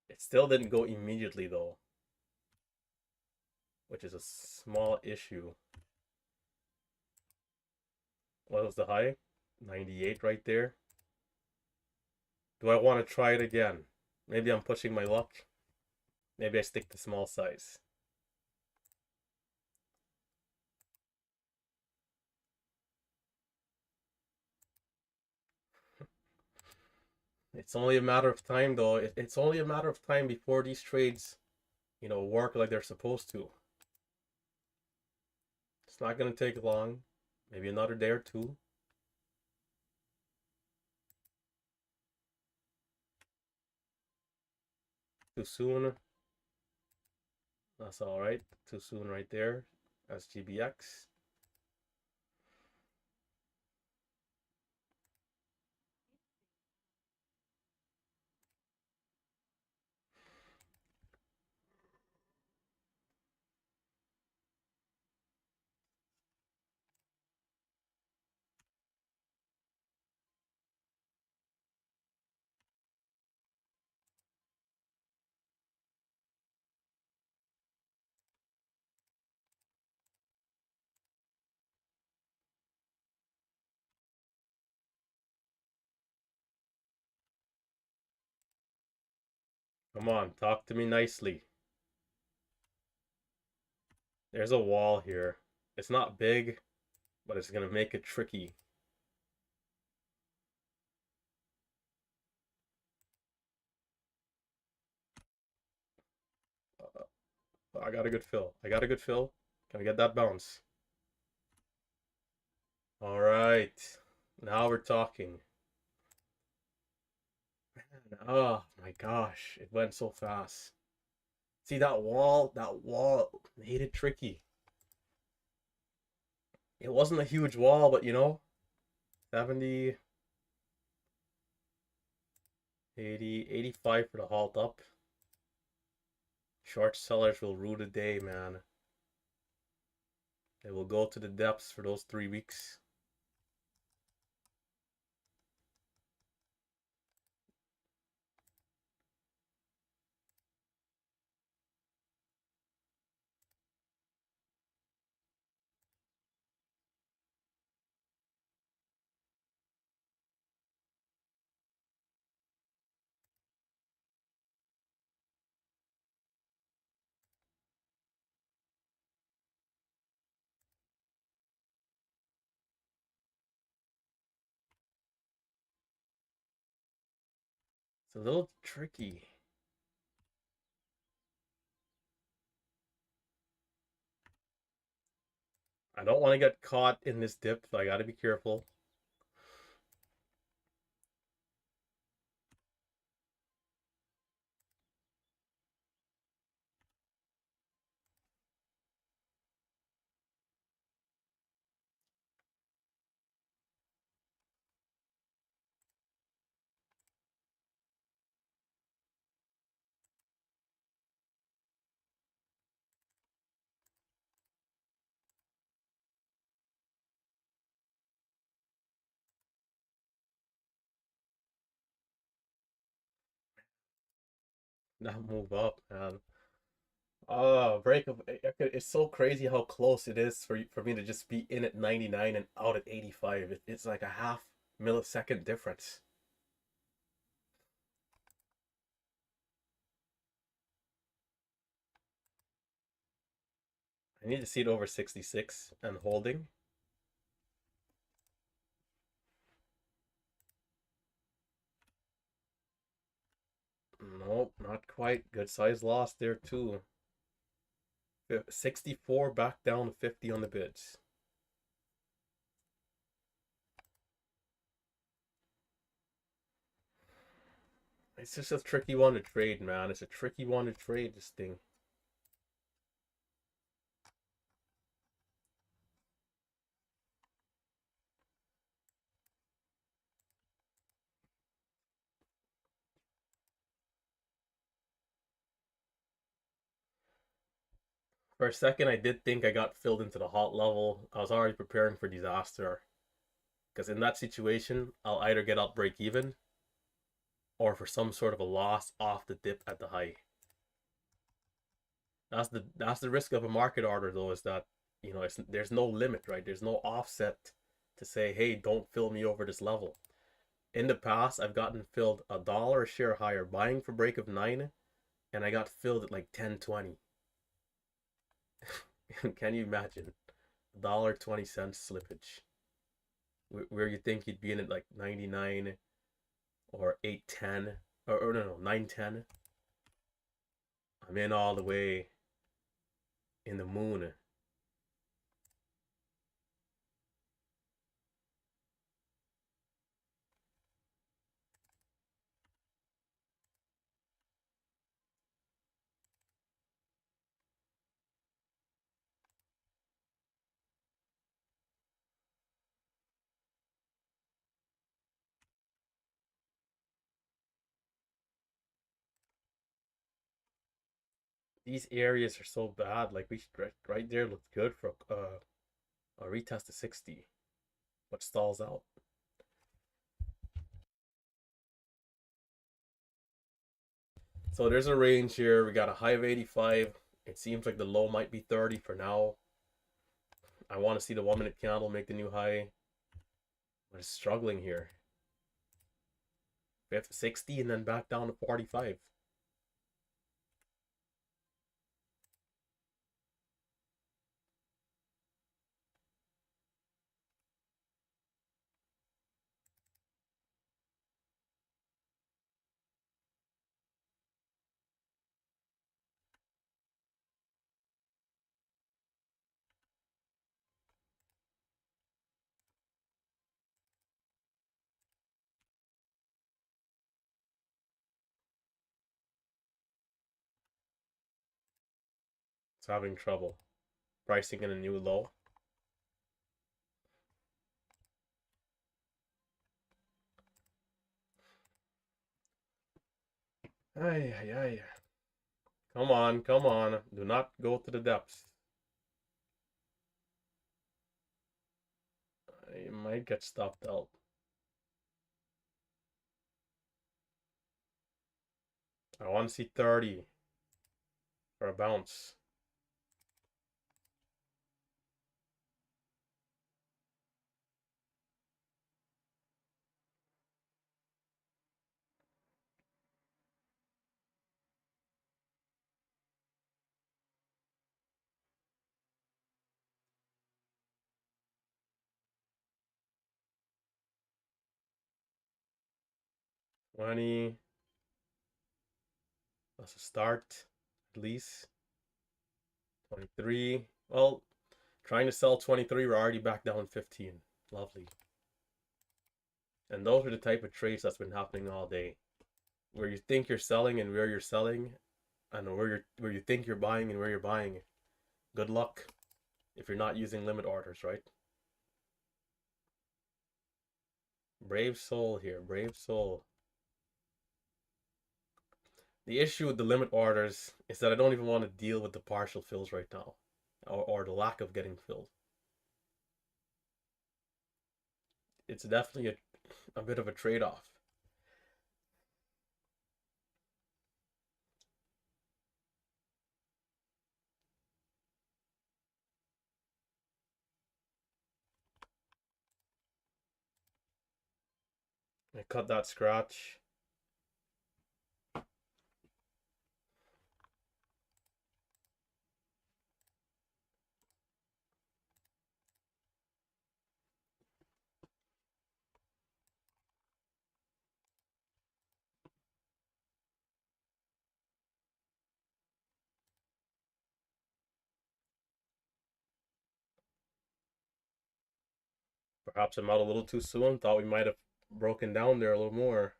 It still didn't go immediately though, which is a small issue. What was the high? 98 right there. Do I want to try it again? Maybe I'm pushing my luck. Maybe I stick to small size. It's only a matter of time though. It's only a matter of time before these trades, work like they're supposed to. It's not going to take long. Maybe another day or two. Too soon. That's all right. Too soon right there. SGBX. Come on, talk to me nicely. There's a wall here. It's not big, but it's gonna make it tricky. I got a good fill. I got a good fill. Can I get that bounce? All right. Now we're talking. Oh my gosh, it went so fast. See that wall made it tricky. It wasn't a huge wall, but 70, 80, 85 for the halt up. Short sellers will rue the day, man. They will go to the depths for those 3 weeks. It's a little tricky. I don't want to get caught in this dip, so I got to be careful. Now move up, man. Oh, breakup. It's so crazy how close it is for me to just be in at 99 and out at 85. It's like a half millisecond difference. I need to see it over 66 and holding. Nope, not quite. Good size loss there too. 64 back down to 50 on the bids. It's just a tricky one to trade, man. It's a tricky one to trade, this thing. For a second, I did think I got filled into the hot level. I was already preparing for disaster. Because in that situation, I'll either get out break even or for some sort of a loss off the dip at the high. That's the risk of a market order though, is that there's no limit, right? There's no offset to say, hey, don't fill me over this level. In the past, I've gotten filled $1 a share higher buying for break of 9, and I got filled at like 10.20. Can you imagine? $1.20 slippage. Where you think you'd be in at like 99 or 8.10 or no 9.10. I'm in all the way in the moon. These areas are so bad. Like we right there looked good for a retest to 60, but stalls out. So there's a range here. We got a high of 85. It seems like the low might be 30 for now. I want to see the 1 minute candle make the new high. But it's struggling here. We have 60 and then back down to 45. It's having trouble pricing in a new low. Ay, ay, ay. Come on, come on. Do not go to the depths. I might get stopped out. I want to see 30 for a bounce. $20. That's a start, at least. 23. Well, trying to sell 23. We're already back down 15. Lovely. And those are the type of trades that's been happening all day, where you think you're selling and where you're selling, and where you think you're buying and where you're buying. Good luck if you're not using limit orders, right? Brave soul here, brave soul. The issue with the limit orders is that I don't even want to deal with the partial fills right now, or the lack of getting filled. It's definitely a bit of a trade-off. I cut that scratch. Perhaps I'm out a little too soon. Thought we might have broken down there a little more.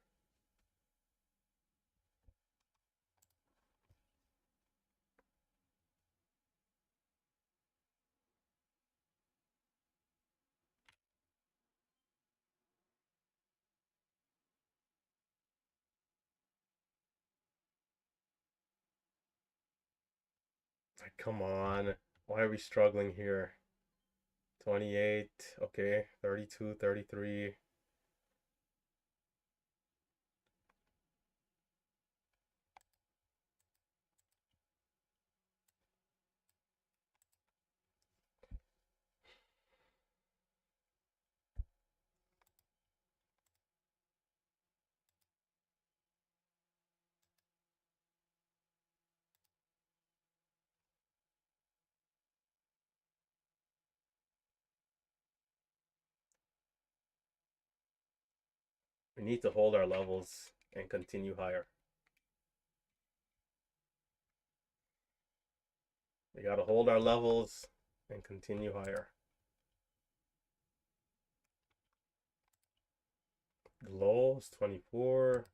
Like, come on. Why are we struggling here? 28. Okay. 32, 33. We need to hold our levels and continue higher. We got to hold our levels and continue higher. Low is 24.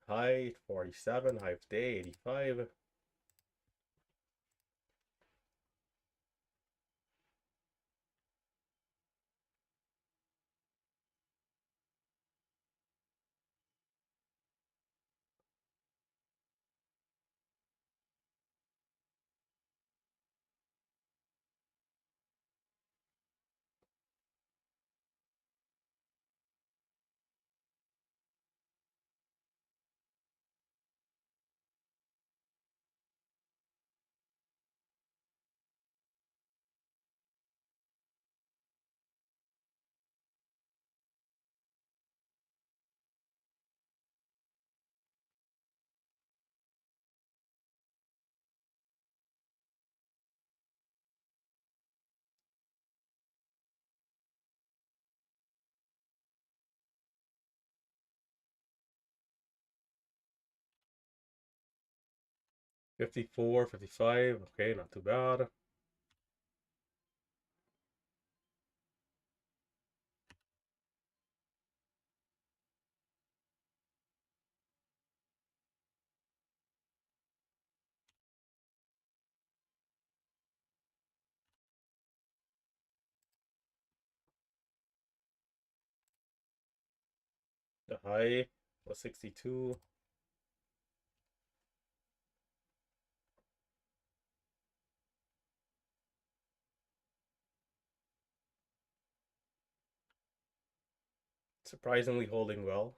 High 47. High of day 85. $54, 55. Okay, not too bad. The high was 62. Surprisingly holding well.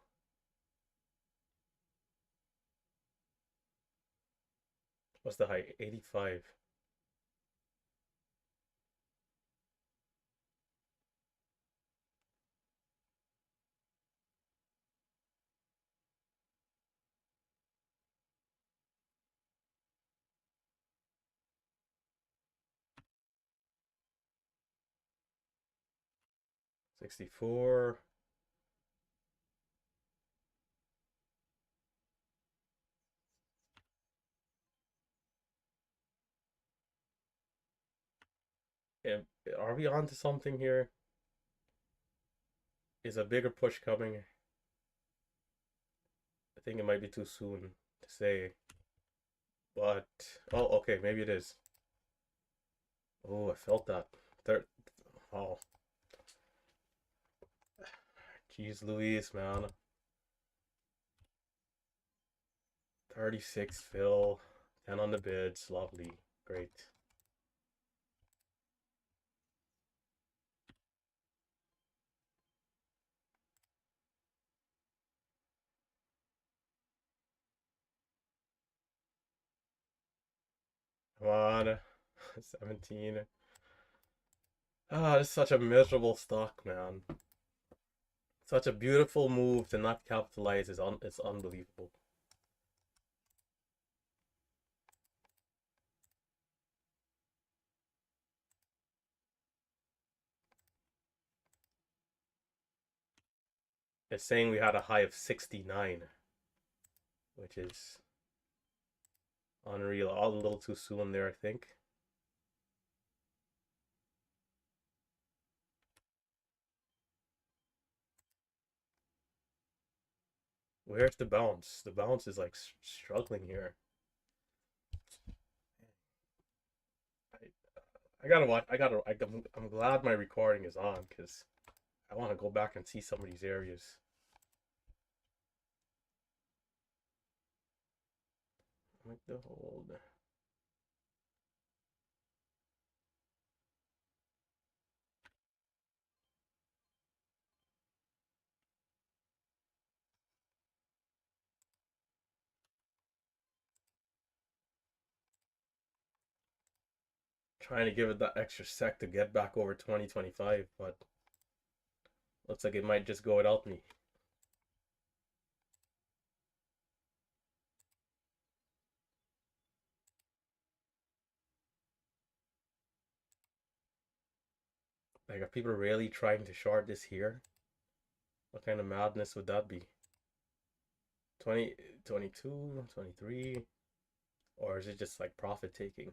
What's the high? 85. 64. Yeah, are we on to something here? Is a bigger push coming? I think it might be too soon to say. But, oh, okay, maybe it is. Oh, I felt that. Third, oh, jeez Louise, man. 36 fill. 10 on the bids. Lovely. Great. Come on. 17. Ah, this is such a miserable stock, man. Such a beautiful move to not capitalize is it's unbelievable. It's saying we had a high of 69, which is unreal. A little too soon there, I think. Where's the bounce? The bounce is like struggling here. I gotta watch. I'm glad my recording is on because I want to go back and see some of these areas. Like the hold. Trying to give it that extra sec to get back over 2025, but looks like it might just go without me. Like, are people really trying to short this here? What kind of madness would that be? 20, 22, 23? Or is it just like profit taking?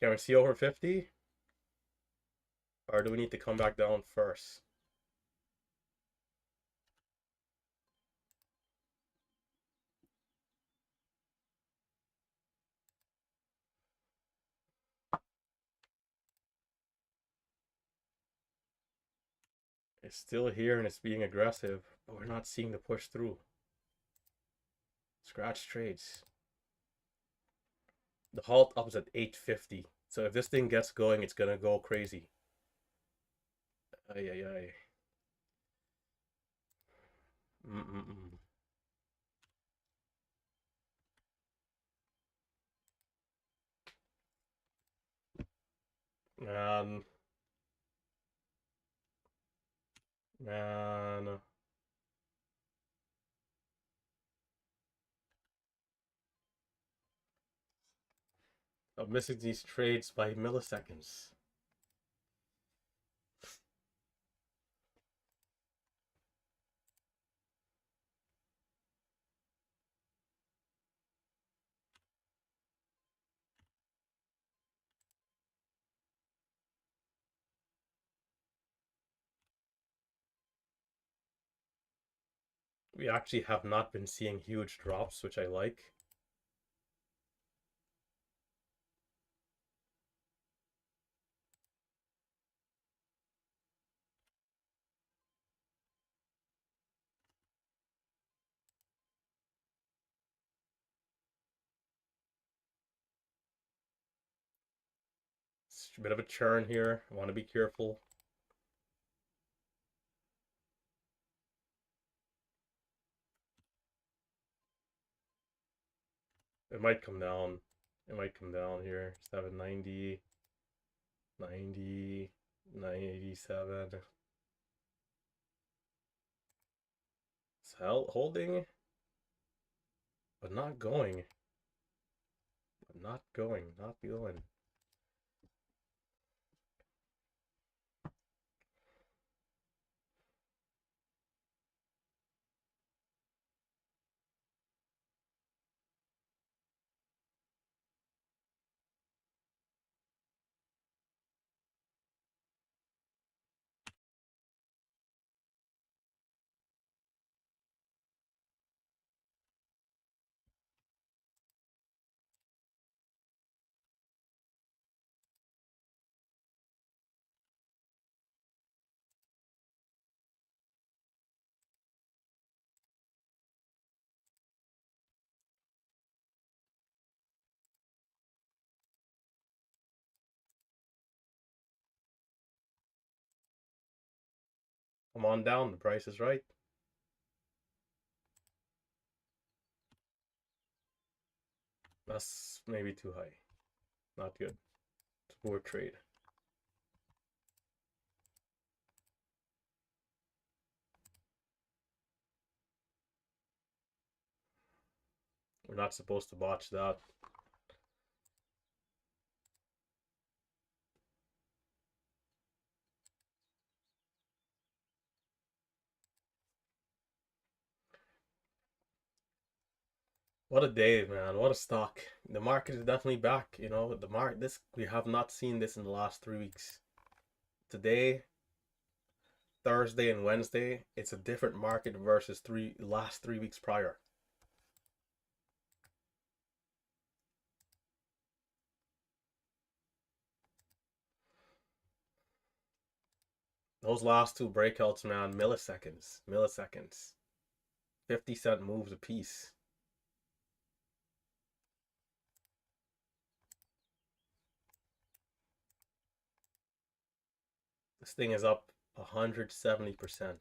Can we see over 50? Or do we need to come back down first? It's still here and it's being aggressive, but we're not seeing the push through. Scratch trades. The halt up is at 850. So if this thing gets going, it's gonna go crazy. Ay, ay, ay. Mm-mm-mm. Man. Man. I'm missing these trades by milliseconds. We actually have not been seeing huge drops, which I like. It's a bit of a churn here. I want to be careful. It might come down. It might come down here. 790, 90, 987. It's holding, but not going. Not going. Not going. Come on down. The price is right. That's maybe too high. Not good. It's a poor trade. We're not supposed to botch that. What a day, man. What a stock. The market is definitely back. You know, this we have not seen this in the last 3 weeks. Today, Thursday and Wednesday, it's a different market versus last 3 weeks prior. Those last two breakouts, man, milliseconds. 50-cent moves a piece. This thing is up 170%.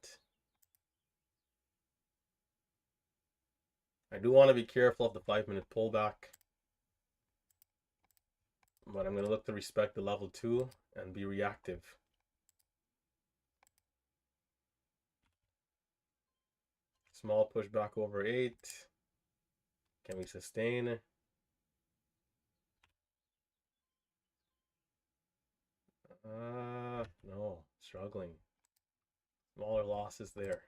I do want to be careful of the 5-minute pullback, but I'm going to look to respect the level 2 and be reactive. Small pushback over 8. Can we sustain? No, struggling. Smaller losses there.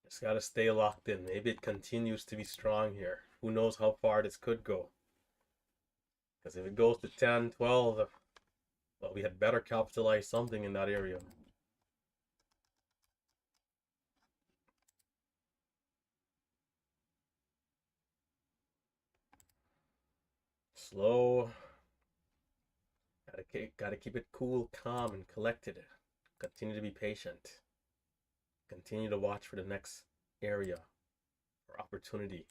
Just got to stay locked in. Maybe it continues to be strong here. Who knows how far this could go. Because if it goes to 10, 12, well, we had better capitalize something in that area. Slow. Gotta keep it cool, calm, and collected. Continue to be patient. Continue to watch for the next area or opportunity.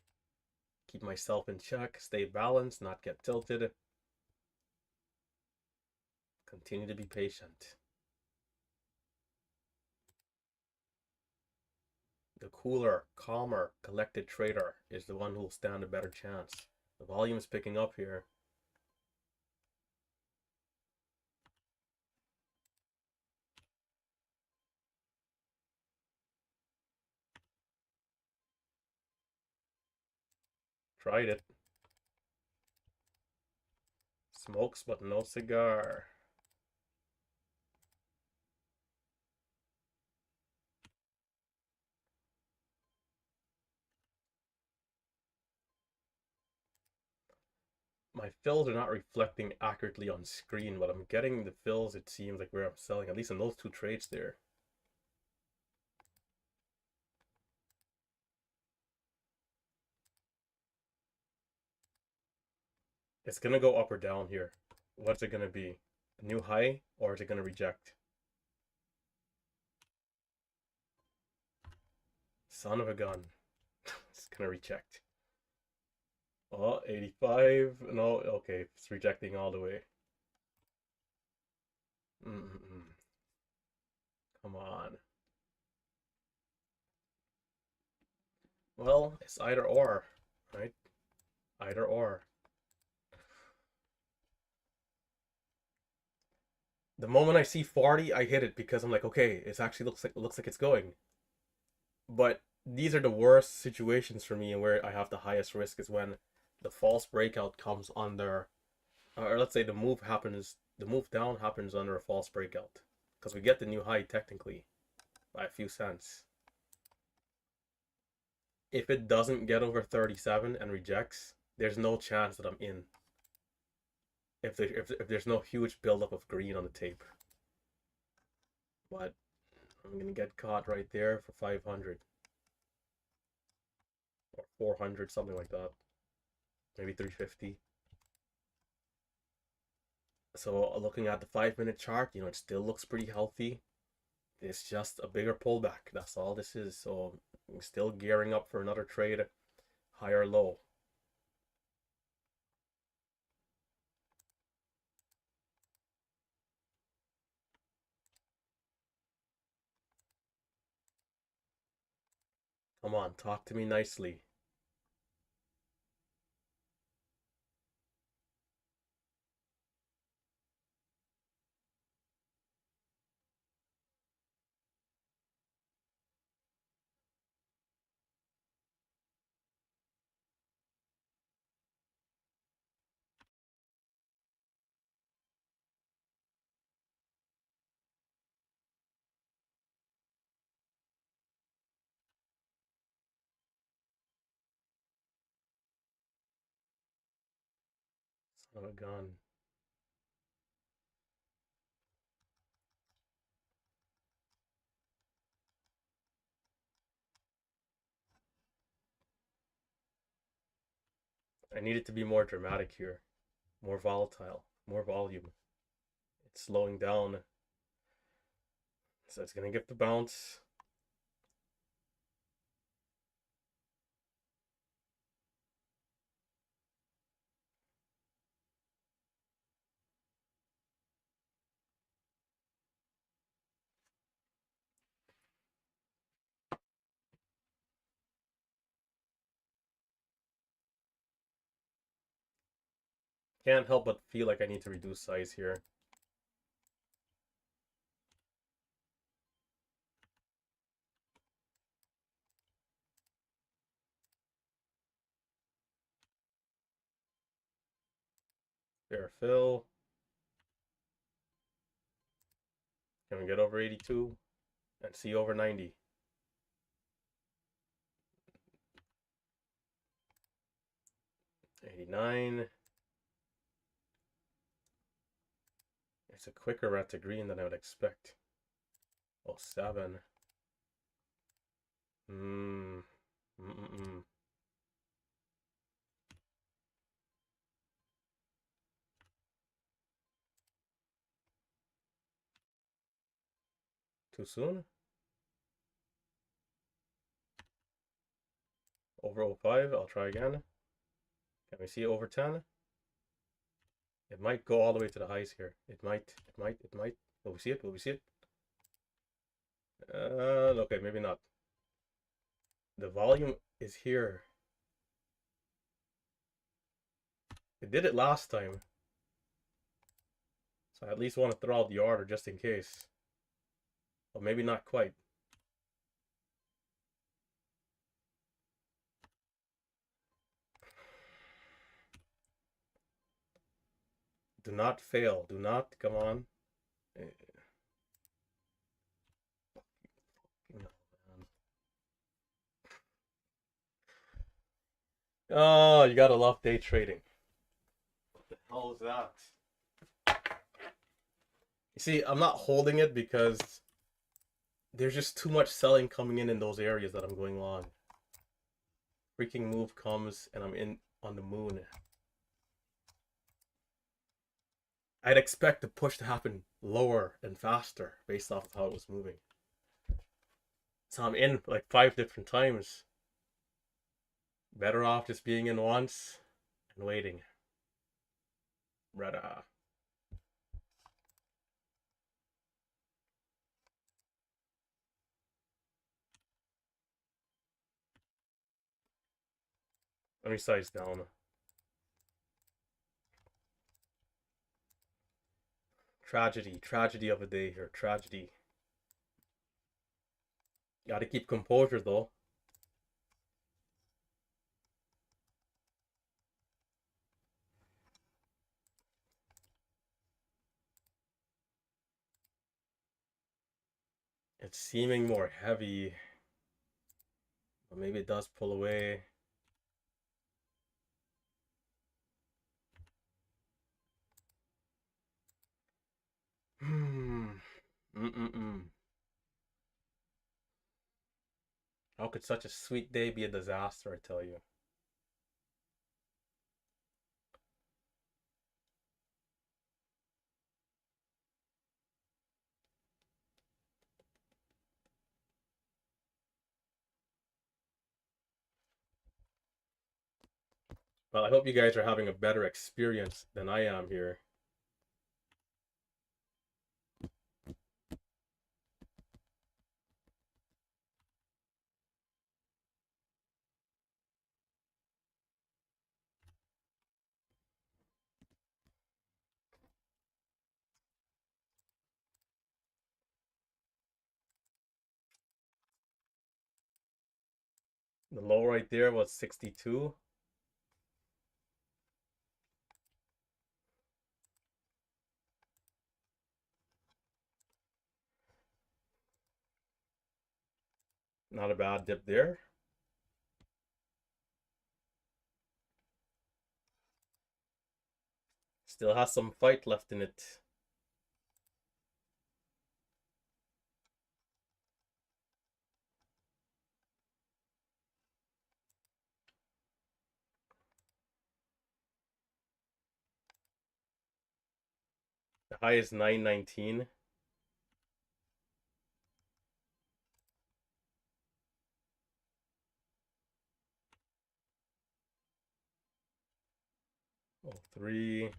Keep myself in check. Stay balanced, not get tilted. Continue to be patient. The cooler, calmer, collected trader is the one who will stand a better chance. The volume is picking up here. Tried it. Smokes, but no cigar. My fills are not reflecting accurately on screen, but I'm getting the fills, it seems like, where I'm selling, at least in those two trades there. It's gonna go up or down here. What's it gonna be? A new high, or is it gonna reject? Son of a gun. It's gonna reject. Oh, 85. No, okay, it's rejecting all the way. Come on. Well, it's either or, right? Either or. The moment I see 40, I hit it because I'm like, okay, it actually looks like it's going. But these are the worst situations for me, and where I have the highest risk is when the false breakout comes under, or let's say the move down happens under a false breakout, because we get the new high technically by a few cents. If it doesn't get over 37 and rejects, there's no chance that I'm in. If there's no huge buildup of green on the tape. But I'm gonna get caught right there for 500 or 400, something like that. Maybe 350. So looking at the 5-minute chart, it still looks pretty healthy. It's just a bigger pullback. That's all this is. So I'm still gearing up for another trade, higher low. Come on, talk to me nicely. Son of a gun. I need it to be more dramatic here, more volatile, more volume. It's slowing down, so it's gonna get the bounce. Can't help but feel like I need to reduce size here. Fair fill. Can we get over 82 and see over 90? 89. It's a quicker red to green than I would expect. Oh, 7. Mm. Mm-mm-mm. Too soon? Over 05, I'll try again. Can we see over 10? It might go all the way to the highs here. It might. Will we see it? Will we see it? Okay, maybe not. The volume is here. It did it last time. So I at least want to throw out the order just in case. But maybe not quite. Do not fail. Do not. Come on. Oh, you gotta love day trading. What the hell is that? You see, I'm not holding it because there's just too much selling coming in those areas that I'm going long. Freaking move comes and I'm in on the moon. I'd expect the push to happen lower and faster based off of how it was moving. So I'm in like 5 different times. Better off just being in once and waiting. Rada. Let me size down. Tragedy of a day here. Tragedy. Gotta keep composure though. It's seeming more heavy. But maybe it does pull away. How could such a sweet day be a disaster, I tell you? Well, I hope you guys are having a better experience than I am here. The low right there was 62. Not a bad dip there. Still has some fight left in it. The high is 919. Oh, 3.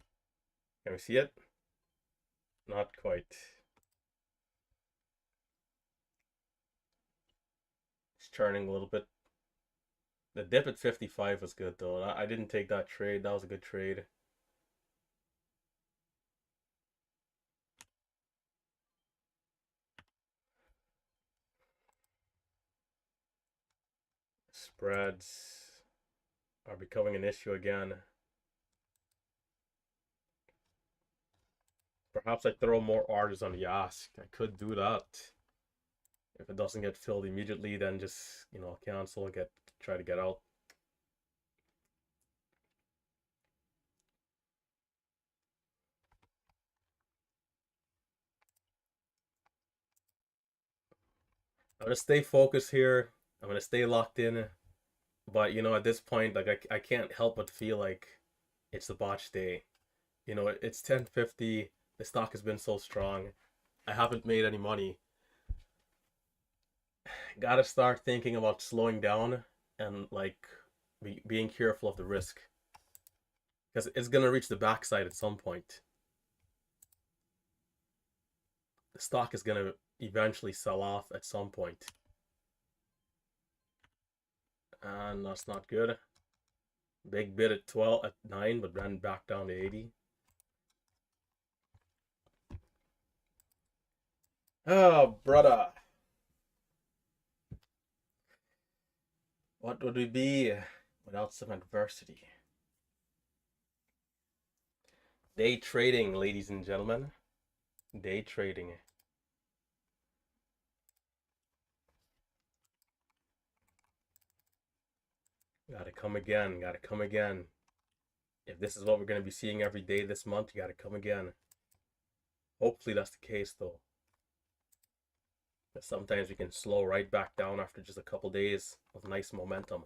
Can we see it? Not quite. It's turning a little bit. The dip at 55 was good though. I didn't take that trade. That was a good trade. Spreads are becoming an issue again. Perhaps I throw more orders on the ask. I could do that. If it doesn't get filled immediately, then just, cancel, try to get out. I'm gonna stay focused here. I'm gonna stay locked in. But at this point, like I can't help but feel like it's the botch day. It's 10:50. The stock has been so strong. I haven't made any money. Gotta start thinking about slowing down and like being careful of the risk. Because it's gonna reach the backside at some point. The stock is gonna eventually sell off at some point. And that's not good. Big bid at 12 at 9, but ran back down to 80. Oh, brother. What would we be without some adversity? Day trading, ladies and gentlemen. Day trading. Gotta come again. Gotta come again. If this is what we're going to be seeing every day this month, you gotta come again. Hopefully that's the case, though. But sometimes we can slow right back down after just a couple days of nice momentum.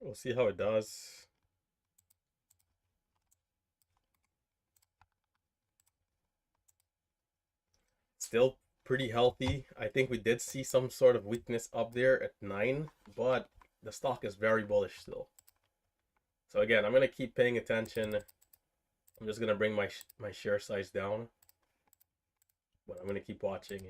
We'll see how it does. Still pretty healthy. I think we did see some sort of weakness up there at 9, but the stock is very bullish still. So again, I'm going to keep paying attention. I'm just going to bring my share size down, but I'm going to keep watching.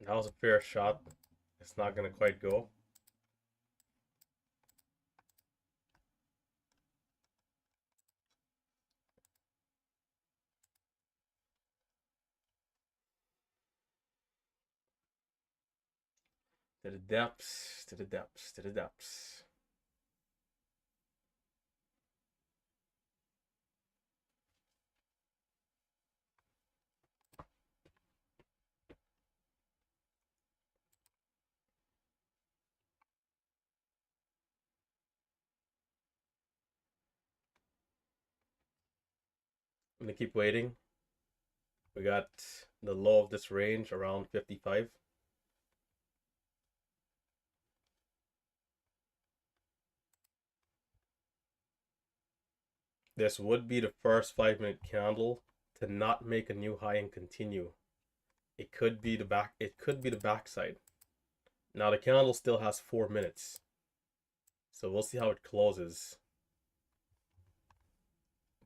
That was a fair shot. It's not going to quite go. To the depths, to the depths, to the depths. I'm going to keep waiting. We got the low of this range around 55. This would be the first 5-minute candle to not make a new high and continue. It could be the backside. Now the candle still has 4 minutes. So we'll see how it closes.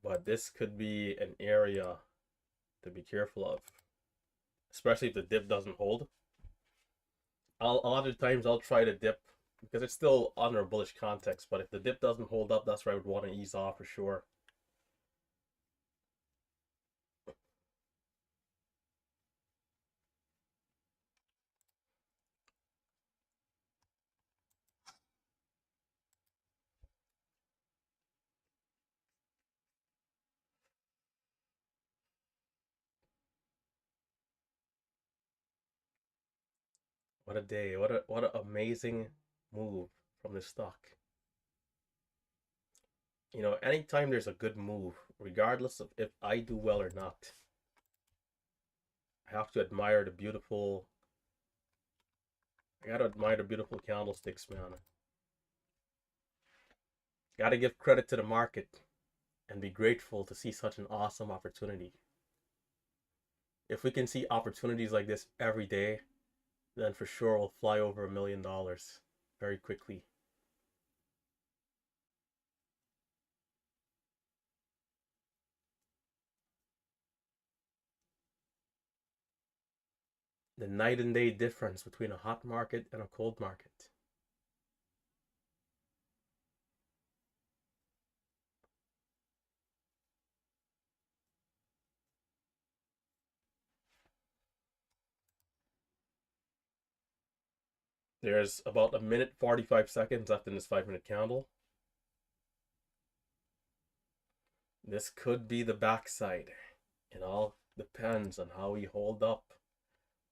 But this could be an area to be careful of, especially if the dip doesn't hold. A lot of times I'll try to dip because it's still under a bullish context, but if the dip doesn't hold up, that's where I would want to ease off for sure. What a day. What an amazing move from this stock. You know, anytime there's a good move, regardless of if I do well or not, I have to admire the beautiful. I gotta admire the beautiful candlesticks, man. Gotta give credit to the market and be grateful to see such an awesome opportunity. If we can see opportunities like this every day, then for sure we'll fly over $1 million very quickly. The night and day difference between a hot market and a cold market. There's about a minute 45 seconds left in this 5-minute candle. This could be the backside. It all depends on how we hold up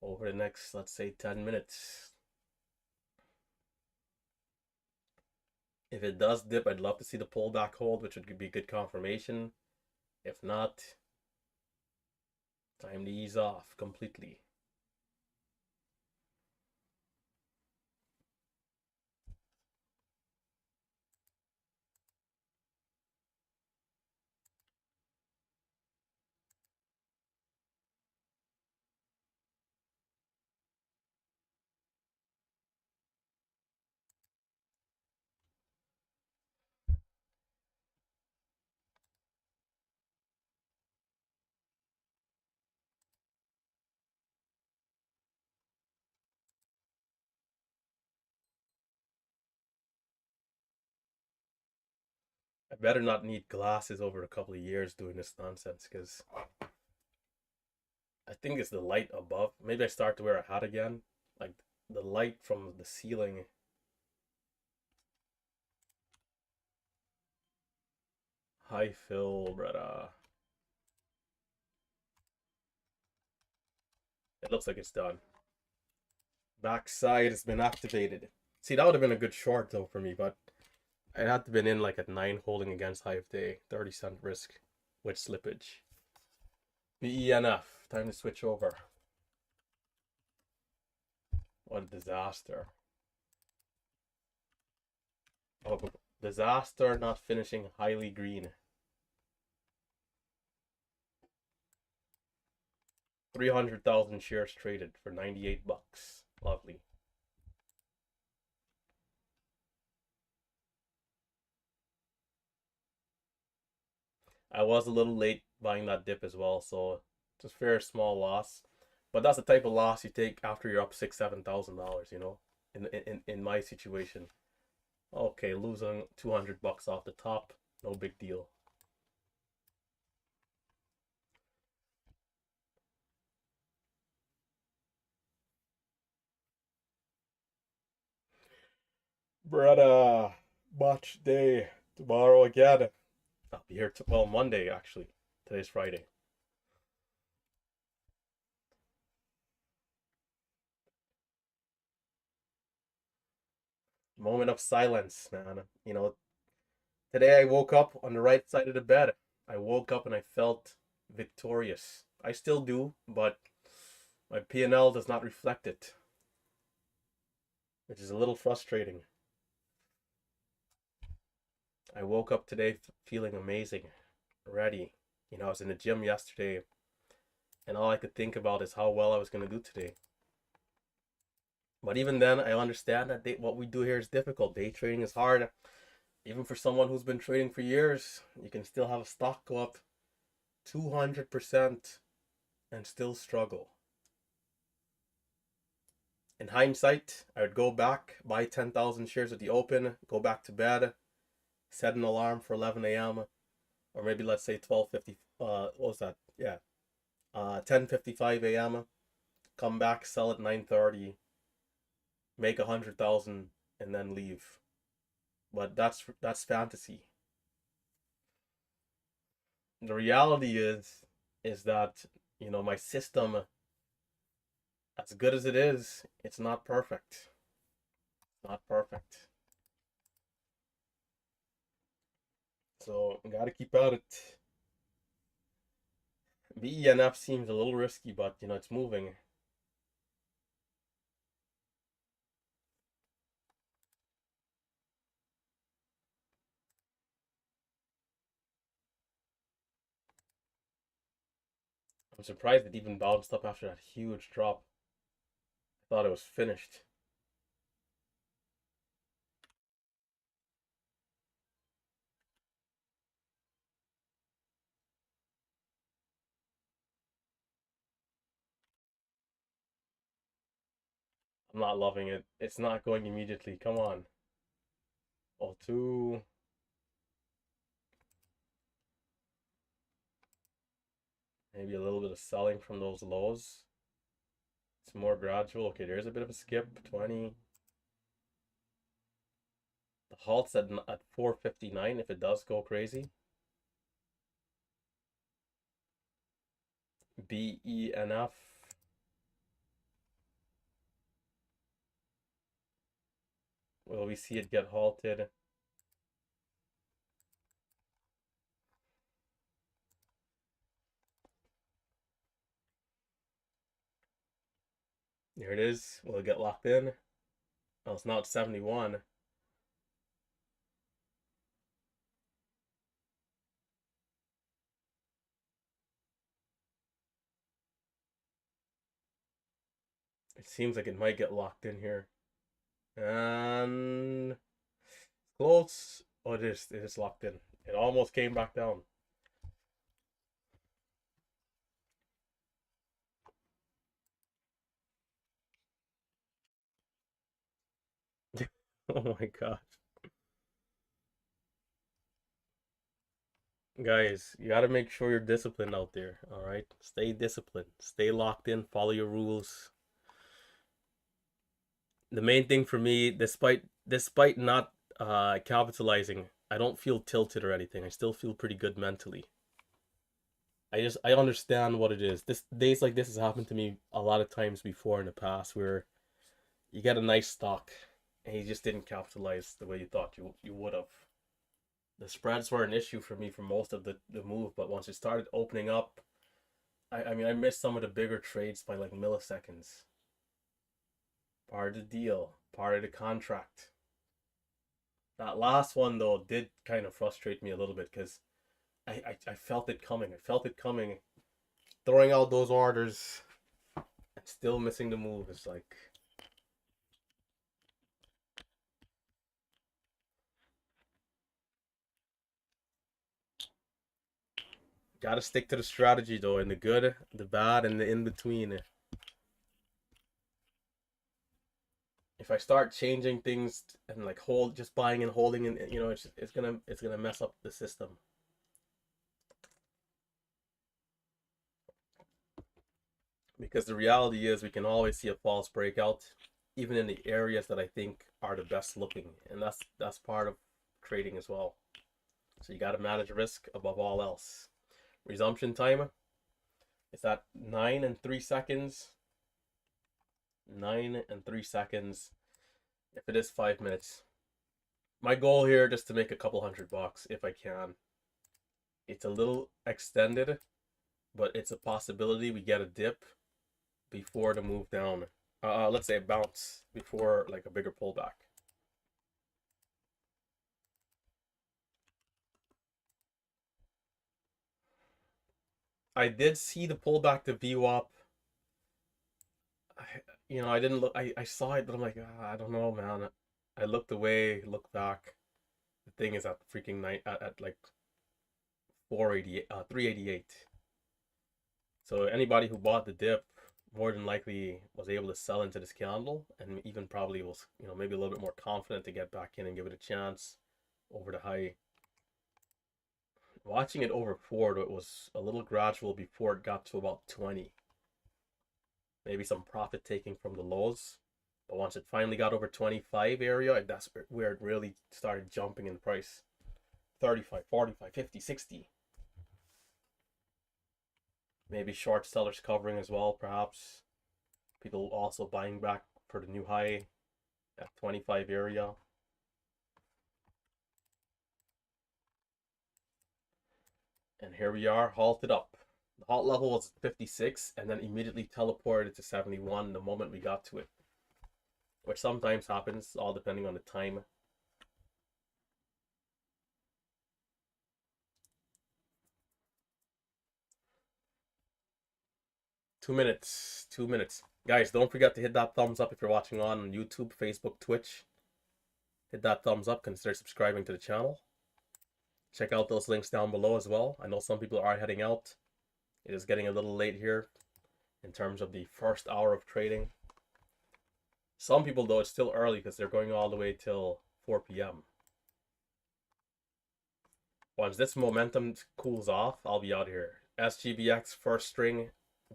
over the next, let's say, 10 minutes. If it does dip, I'd love to see the pullback hold, which would be good confirmation. If not, time to ease off completely. I better not need glasses over a couple of years doing this nonsense, because I think it's the light above. Maybe I start to wear a hat again. Like the light from the ceiling. High fill, brother. It looks like it's done. Backside has been activated. See, that would have been a good short though for me, but I had to have been in like at 9 holding against high of day. 30-cent risk with slippage. BENF. Time to switch over. What a disaster. Oh, disaster not finishing highly green. 300,000 shares traded for 98 bucks. Lovely. I was a little late buying that dip as well, so just fair small loss. But that's the type of loss you take after you're up $6,000-7,000, you know, in my situation. Okay, losing 200 bucks off the top, no big deal. Brother, watch day tomorrow again. I'll be here, well, Monday actually. Today's Friday. Moment of silence, man. You know, today I woke up on the right side of the bed. I woke up and I felt victorious. I still do, but my P&L does not reflect it, which is a little frustrating. I woke up today feeling amazing, ready. You know, I was in the gym yesterday, and all I could think about is how well I was going to do today. But even then, I understand that what we do here is difficult. Day trading is hard. Even for someone who's been trading for years, you can still have a stock go up 200% and still struggle. In hindsight, I would go back, buy 10,000 shares at the open, go back to bed, set an alarm for 11 a.m. or maybe let's say 12:50. What was that? Yeah, 10:55 a.m. Come back, sell at 9:30, make 100,000, and then leave. But that's fantasy. The reality is that, you know, my system, as good as it is, it's not perfect. Not perfect. So gotta keep at it. BENF seems a little risky, but you know it's moving. I'm surprised it even bounced up after that huge drop. I thought it was finished. I'm not loving it. It's not going immediately. Come on. Oh, two. Maybe a little bit of selling from those lows. It's more gradual. Okay, there's a bit of a skip. 20. Halts at 459 if it does go crazy. BENF. Will we see it get halted? There it is. Will it get locked in? Oh, it's now at 71. It seems like it might get locked in here. And close. Oh, it is. It is locked in. It almost came back down. Oh my gosh. Guys, you gotta make sure you're disciplined out there, alright? Stay disciplined. Stay locked in. Follow your rules. The main thing for me, despite not capitalizing, I don't feel tilted or anything. I still feel pretty good mentally. I understand what it is. This days like this has happened to me a lot of times before in the past where you get a nice stock and you just didn't capitalize the way you thought you would have. The spreads were an issue for me for most of the move, but once it started opening up, I mean I missed some of the bigger trades by like milliseconds. Part of the deal, part of the contract. That last one though did kind of frustrate me a little bit because I felt it coming. I felt it coming. Throwing out those orders and still missing the move is like gotta stick to the strategy though, in the good, the bad, and the in between. If I start changing things and like just buying and holding, and you know, it's gonna mess up the system. Because the reality is we can always see a false breakout, even in the areas that I think are the best looking, and that's part of trading as well. So you got to manage risk above all else. Resumption time is at 9 and 3 seconds. 9 and 3 seconds. If it is 5 minutes, my goal here just to make a couple $100 if I can. It's a little extended, but it's a possibility we get a dip before the move down. Let's say a bounce before like a bigger pullback. I did see the pullback to VWAP. I didn't look. I saw it, but I'm like, I don't know, man. I looked away, looked back. The thing is at freaking night at like 488, 388. So anybody who bought the dip more than likely was able to sell into this candle, and even probably was, maybe a little bit more confident to get back in and give it a chance over the high. Watching it over forward, it was a little gradual before it got to about 20. Maybe some profit taking from the lows. But once it finally got over 25 area, that's where it really started jumping in price. 35, 45, 50, 60. Maybe short sellers covering as well, perhaps. People also buying back for the new high at 25 area. And here we are, halted up. The halt level was 56 and then immediately teleported to 71 the moment we got to it. Which sometimes happens, all depending on the time. Two minutes. Guys, don't forget to hit that thumbs up if you're watching on YouTube, Facebook, Twitch. Hit that thumbs up, consider subscribing to the channel. Check out those links down below as well. I know some people are heading out. It is getting a little late here in terms of the first hour of trading. Some people, though, it's still early because they're going all the way till 4 p.m. Once this momentum cools off, I'll be out here. SGBX first string,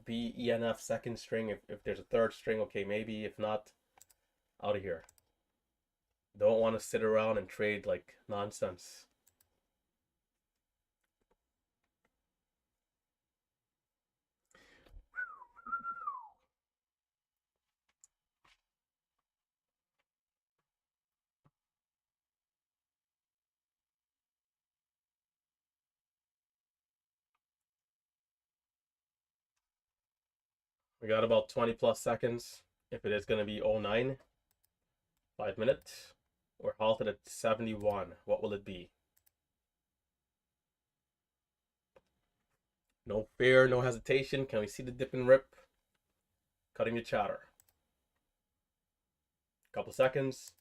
BENF second string. If there's a third string, okay, maybe. If not, out of here. Don't want to sit around and trade like nonsense. We got about 20 plus seconds. If it is going to be 09, 5 minutes. We're halted at 71. What will it be? No fear, no hesitation. Can we see the dip and rip? Cutting your chatter. Couple seconds.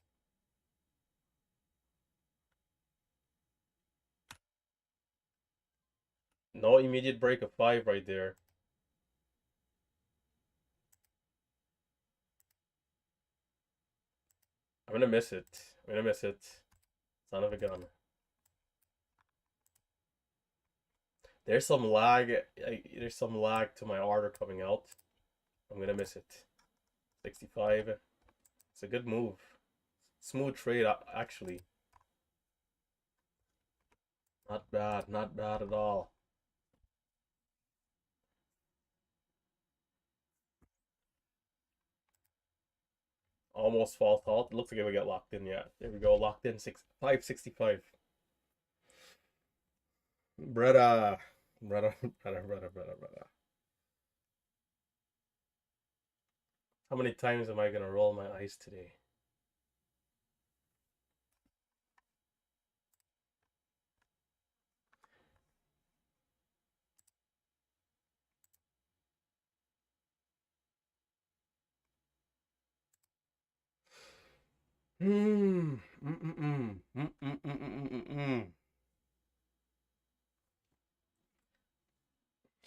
No immediate break of 5 right there. I'm gonna miss it. I'm gonna miss it. Son of a gun. There's some lag. There's some lag to my order coming out. I'm gonna miss it. 65. It's a good move. Smooth trade, actually. Not bad. Not bad at all. Almost false halt. It looks like we got locked in. Yeah, there we go. Locked in. 565. Brother. Brother. Brother. How many times am I gonna roll my eyes today?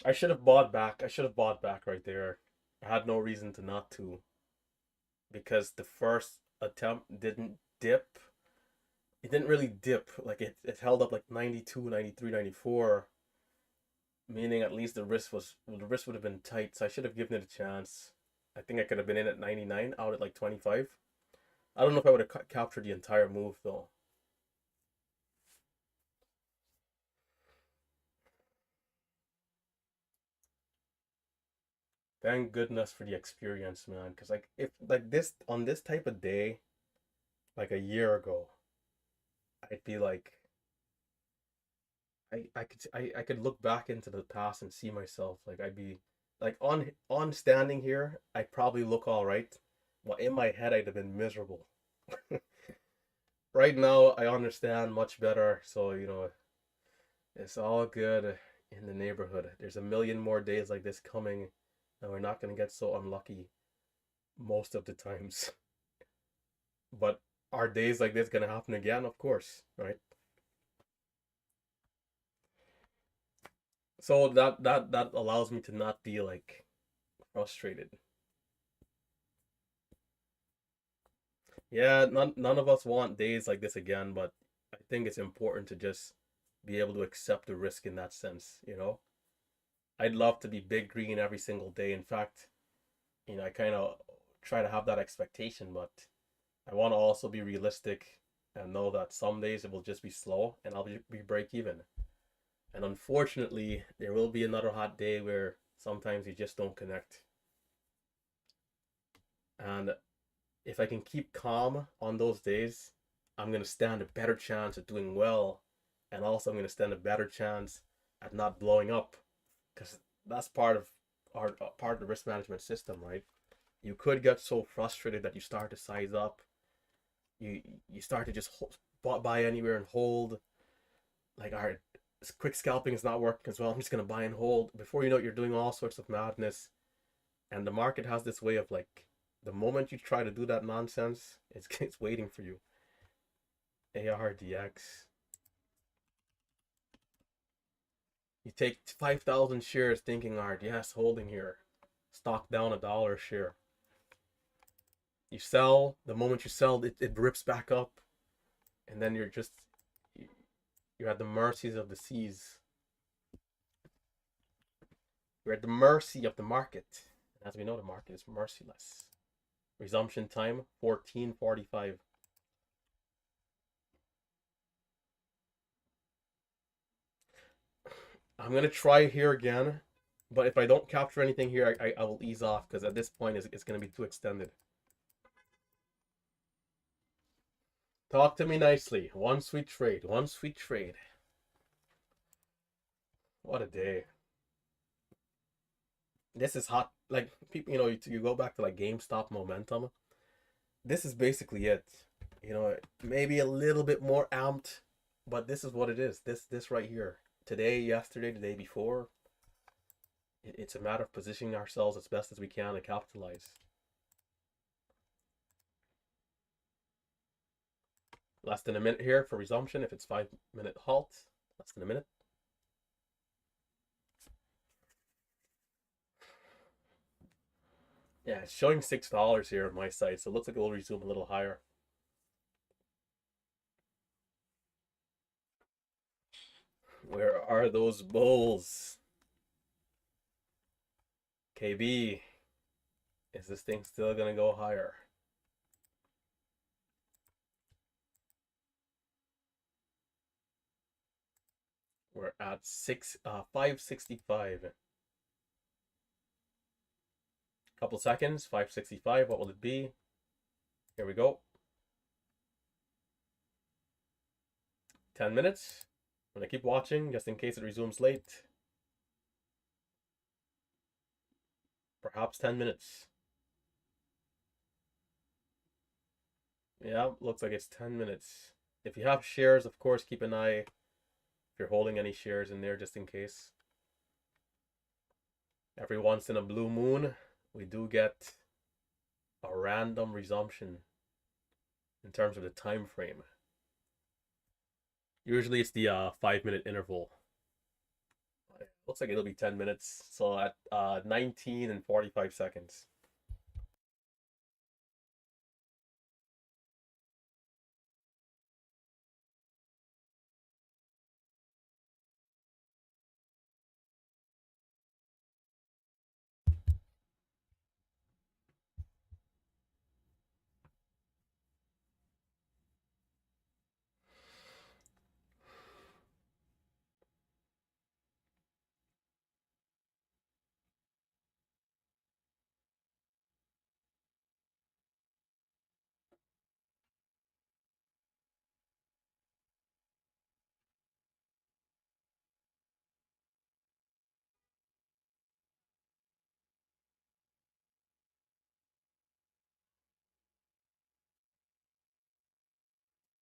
I should have bought back. I should have bought back right there. I had no reason to not to, because the first attempt didn't dip. It didn't really dip. Like it held up like 92, 93, 94, meaning at least the risk would have been tight. So I should have given it a chance. I think I could have been in at 99, out at like 25. I don't know if I would have captured the entire move though. Thank goodness for the experience, man. Because like if like this on this type of day, like a year ago, I'd be like, I could look back into the past and see myself. Like I'd be like on standing here, I'd probably look all right. Well, in my head, I'd have been miserable. Right now, I understand much better. So it's all good in the neighborhood. There's a million more days like this coming, and we're not gonna get so unlucky most of the times. But are days like this gonna happen again? Of course, right? So that allows me to not be like frustrated. Yeah, none of us want days like this again, but I think it's important to just be able to accept the risk in that sense, you know? I'd love to be big green every single day. In fact, I kind of try to have that expectation, but I want to also be realistic and know that some days it will just be slow and I'll be break even. And unfortunately, there will be another hot day where sometimes you just don't connect. And if I can keep calm on those days, I'm going to stand a better chance at doing well. And also, I'm going to stand a better chance at not blowing up, because that's part of the risk management system, right? You could get so frustrated that you start to size up. You start to just buy anywhere and hold. Like, all right, quick scalping is not working as well. I'm just going to buy and hold. Before you know it, you're doing all sorts of madness. And the market has this way of like, the moment you try to do that nonsense, it's waiting for you. ARDX. You take 5,000 shares thinking, all right, yes, holding here. Stock down $1 a share. You sell, the moment you sell, it rips back up. And then you're at the mercies of the seas. You're at the mercy of the market. And as we know, the market is merciless. Resumption time, 14:45. I'm gonna try here again, but if I don't capture anything here, I will ease off because at this point it's gonna be too extended. Talk to me nicely. One sweet trade. One sweet trade. What a day. This is hot. Like people, you go back to like GameStop momentum. This is basically it. Maybe a little bit more amped, but this is what it is. This right here. Today, yesterday, the day before. It's a matter of positioning ourselves as best as we can to capitalize. Less than a minute here for resumption if it's 5-minute halt. Less than a minute. Yeah, it's showing $6 here on my side, so it looks like it will resume a little higher. Where are those bulls? KB, is this thing still gonna go higher? We're at 565. Couple seconds, 565. What will it be? Here we go. 10 minutes. I'm gonna keep watching just in case it resumes late. Perhaps 10 minutes. Yeah, looks like it's 10 minutes. If you have shares, of course, keep an eye if you're holding any shares in there just in case. Every once in a blue moon, we do get a random resumption in terms of the time frame. Usually it's the 5-minute interval. Looks like it'll be 10 minutes. So at 19 and 45 seconds.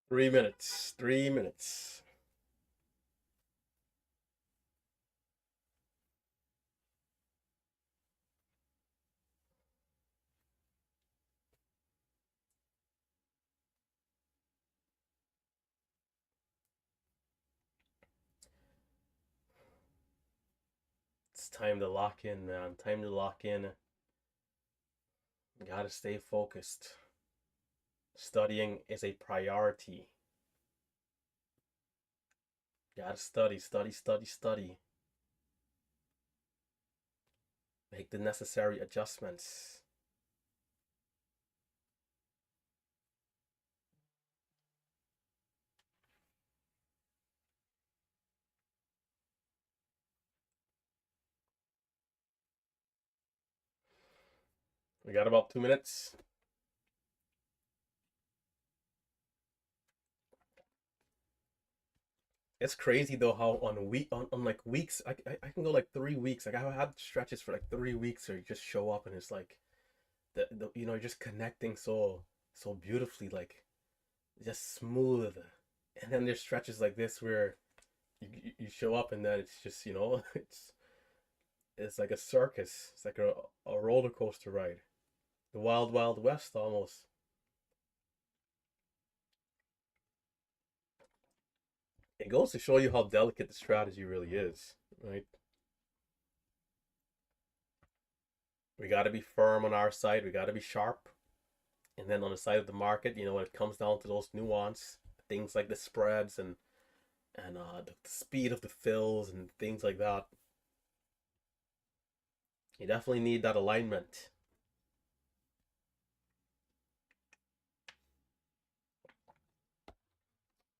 Three minutes. 3 minutes. It's time to lock in, man. Time to lock in. You gotta stay focused. Studying is a priority. You gotta study, study, study, study. Make the necessary adjustments. We got about 2 minutes. It's crazy though how on like weeks I can go like 3 weeks. Like I've had stretches for like 3 weeks where you just show up and it's like you're just connecting so beautifully, like just smooth. And then there's stretches like this where you show up and then it's just it's like a circus. It's like a roller coaster ride. The wild wild west almost. It goes to show you how delicate the strategy really is, right? We got to be firm on our side. We got to be sharp. And then on the side of the market, when it comes down to those nuance things like the spreads and the speed of the fills and things like that, you definitely need that alignment.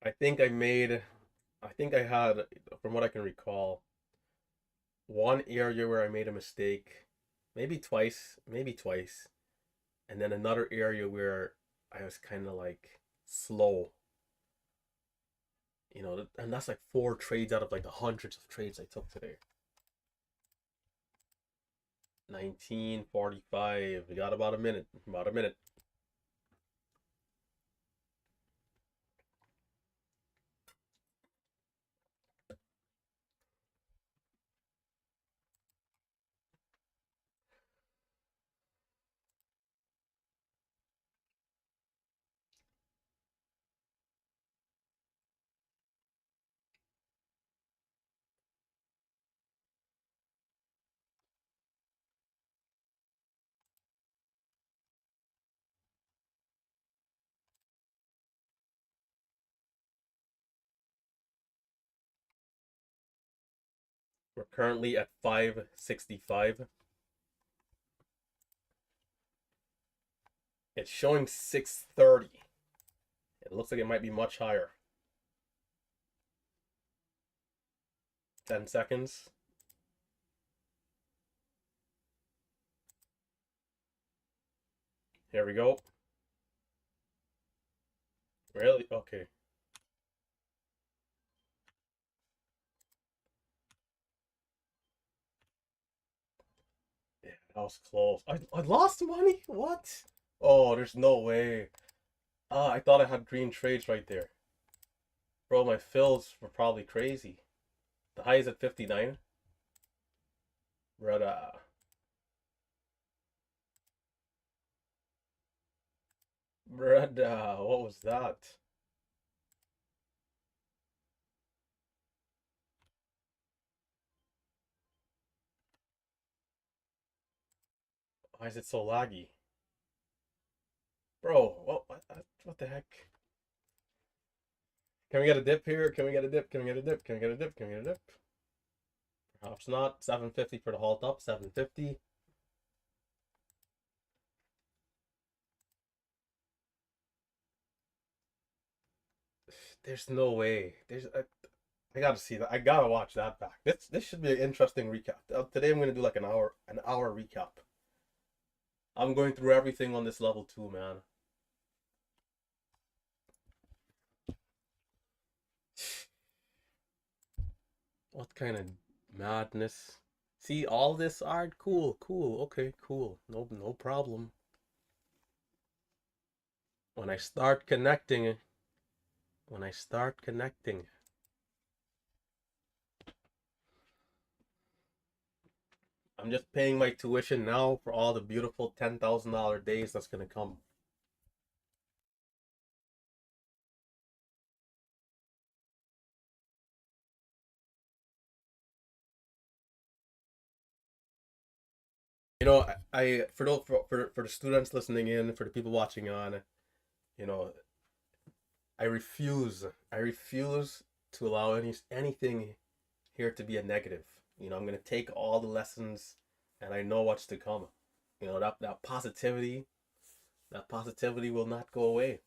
I think I had, from what I can recall, one area where I made a mistake, maybe twice, maybe twice, and then another area where I was kind of like slow, and that's like four trades out of like the hundreds of trades I took today. 19:45. We got about a minute. About a minute. We're currently at 565. It's showing 630. It looks like it might be much higher. 10 seconds. Here we go. Really? Okay. Yeah, that was close. I lost money? What? Oh, there's no way. I thought I had green trades right there. Bro, my fills were probably crazy. The high is at 59. Brother. Brother, what was that? Why is it so laggy? Bro, what the heck? Can we get a dip here? Can we get a dip? Can we get a dip? Can we get a dip? Can we get a dip? Perhaps not. 750 for the halt up. 750. There's no way. I gotta see that. I gotta watch that back. This should be an interesting recap. Today I'm gonna do like an hour recap. I'm going through everything on this level too, man. What kind of madness? See all this art? Cool, cool. Okay, cool. No problem. When I start connecting, when I start connecting. I'm just paying my tuition now for all the beautiful $10,000 days that's gonna come. I for the students listening in, for the people watching on, you know, I refuse to allow anything here to be a negative. I'm gonna take all the lessons, and I know what's to come. That positivity will not go away.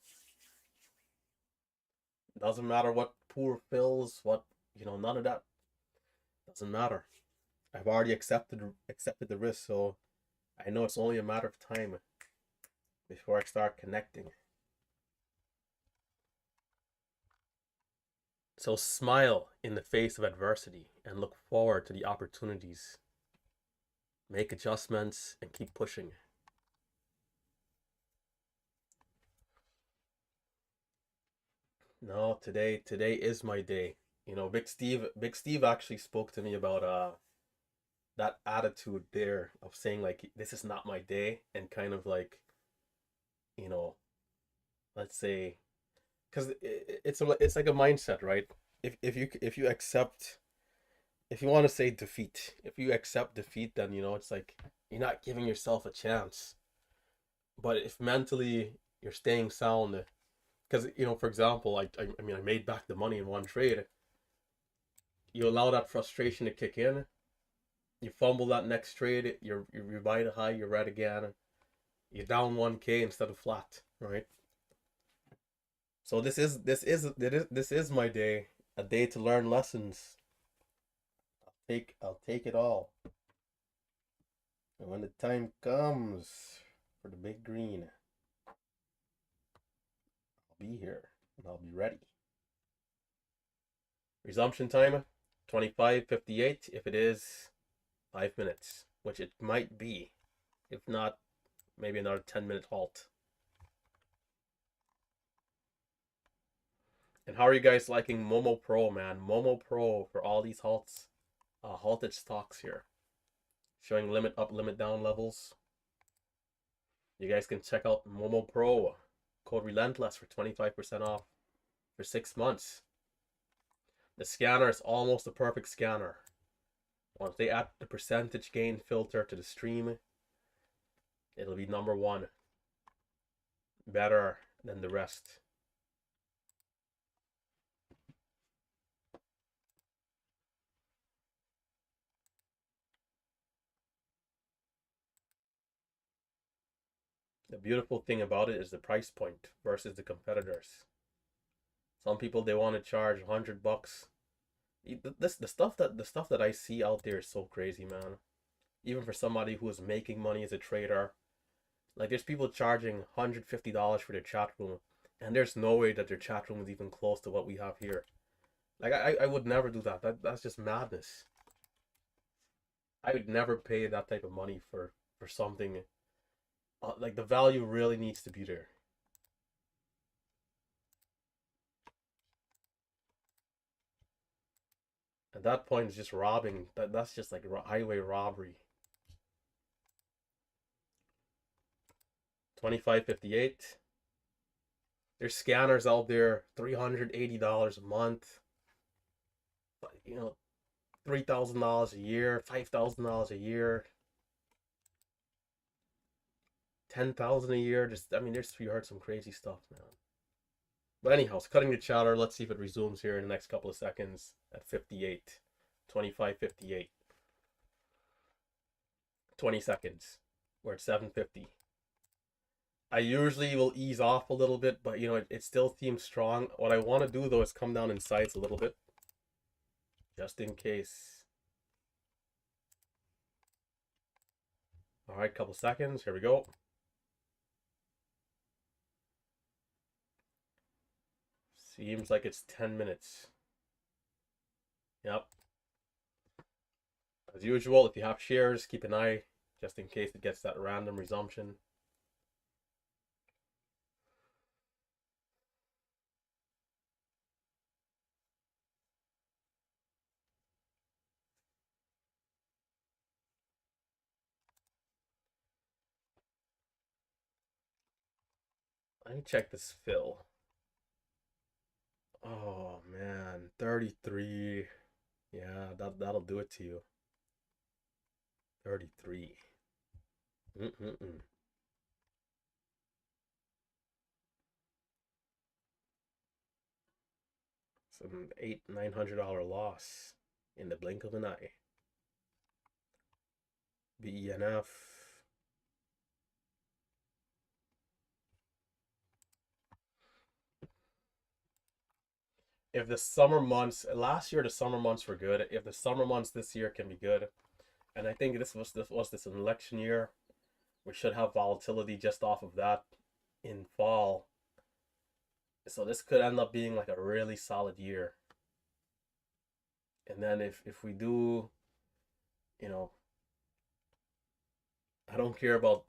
Doesn't matter what poor fills, none of that doesn't matter. I've already accepted the risk, so I know it's only a matter of time before I start connecting. So smile in the face of adversity and look forward to the opportunities. Make adjustments and keep pushing. No, today is my day. Big Steve actually spoke to me about that attitude there of saying like this is not my day, and kind of like, you know, let's say, because it's like a mindset, right? If you accept, if you want to say defeat, if you accept defeat, then it's like you're not giving yourself a chance. But if mentally you're staying sound, because for example, I mean, I made back the money in one trade. You allow that frustration to kick in. You fumble that next trade. You buy the high. You're red again. You're down 1K instead of flat, right? So this is my day, a day to learn lessons, I'll take it all. And when the time comes for the big green, I'll be here and I'll be ready. Resumption time 25:58. If it is 5 minutes, which it might be. If not, maybe another 10-minute halt. And how are you guys liking Momo Pro, man? Momo Pro for all these halts, halted stocks here, showing limit up, limit down levels. You guys can check out Momo Pro, code Relentless for 25% off for 6 months. The scanner is almost a perfect scanner. Once they add the percentage gain filter to the stream, it'll be number one. Better than the rest. The beautiful thing about it is the price point versus the competitors. Some people, they want to charge $100. The stuff that I see out there is so crazy, man. Even for somebody who is making money as a trader, like there's people charging $150 for their chat room, and there's no way that their chat room is even close to what we have here. Like I would never do that. That's just madness. I would never pay that type of money for something. Like the value really needs to be there. At that point, it's just robbing. That's just like highway robbery. 25.58. There's scanners out there, $380 a month. You know, $3,000 a year, $5,000 a year, $10,000 a year. Just, I mean, we heard some crazy stuff, man. But anyhow, it's cutting the chatter. Let's see if it resumes here in the next couple of seconds at 58. 25.58. 20 seconds. We're at 7:50. I usually will ease off a little bit, but you know, it still seems strong. What I want to do though is come down in size a little bit, just in case. All right, couple seconds. Here we go. Seems like it's 10 minutes. Yep. As usual, if you have shares, keep an eye just in case it gets that random resumption. Let me check this fill. Oh man, 33. Yeah, that'll do it to you. 33. Some $900 loss in the blink of an eye. BENF. If the summer months, last year the summer months were good. If the summer months this year can be good, and I think this was an election year, we should have volatility just off of that in fall. So this could end up being like a really solid year. And then if we do, you know, I don't care about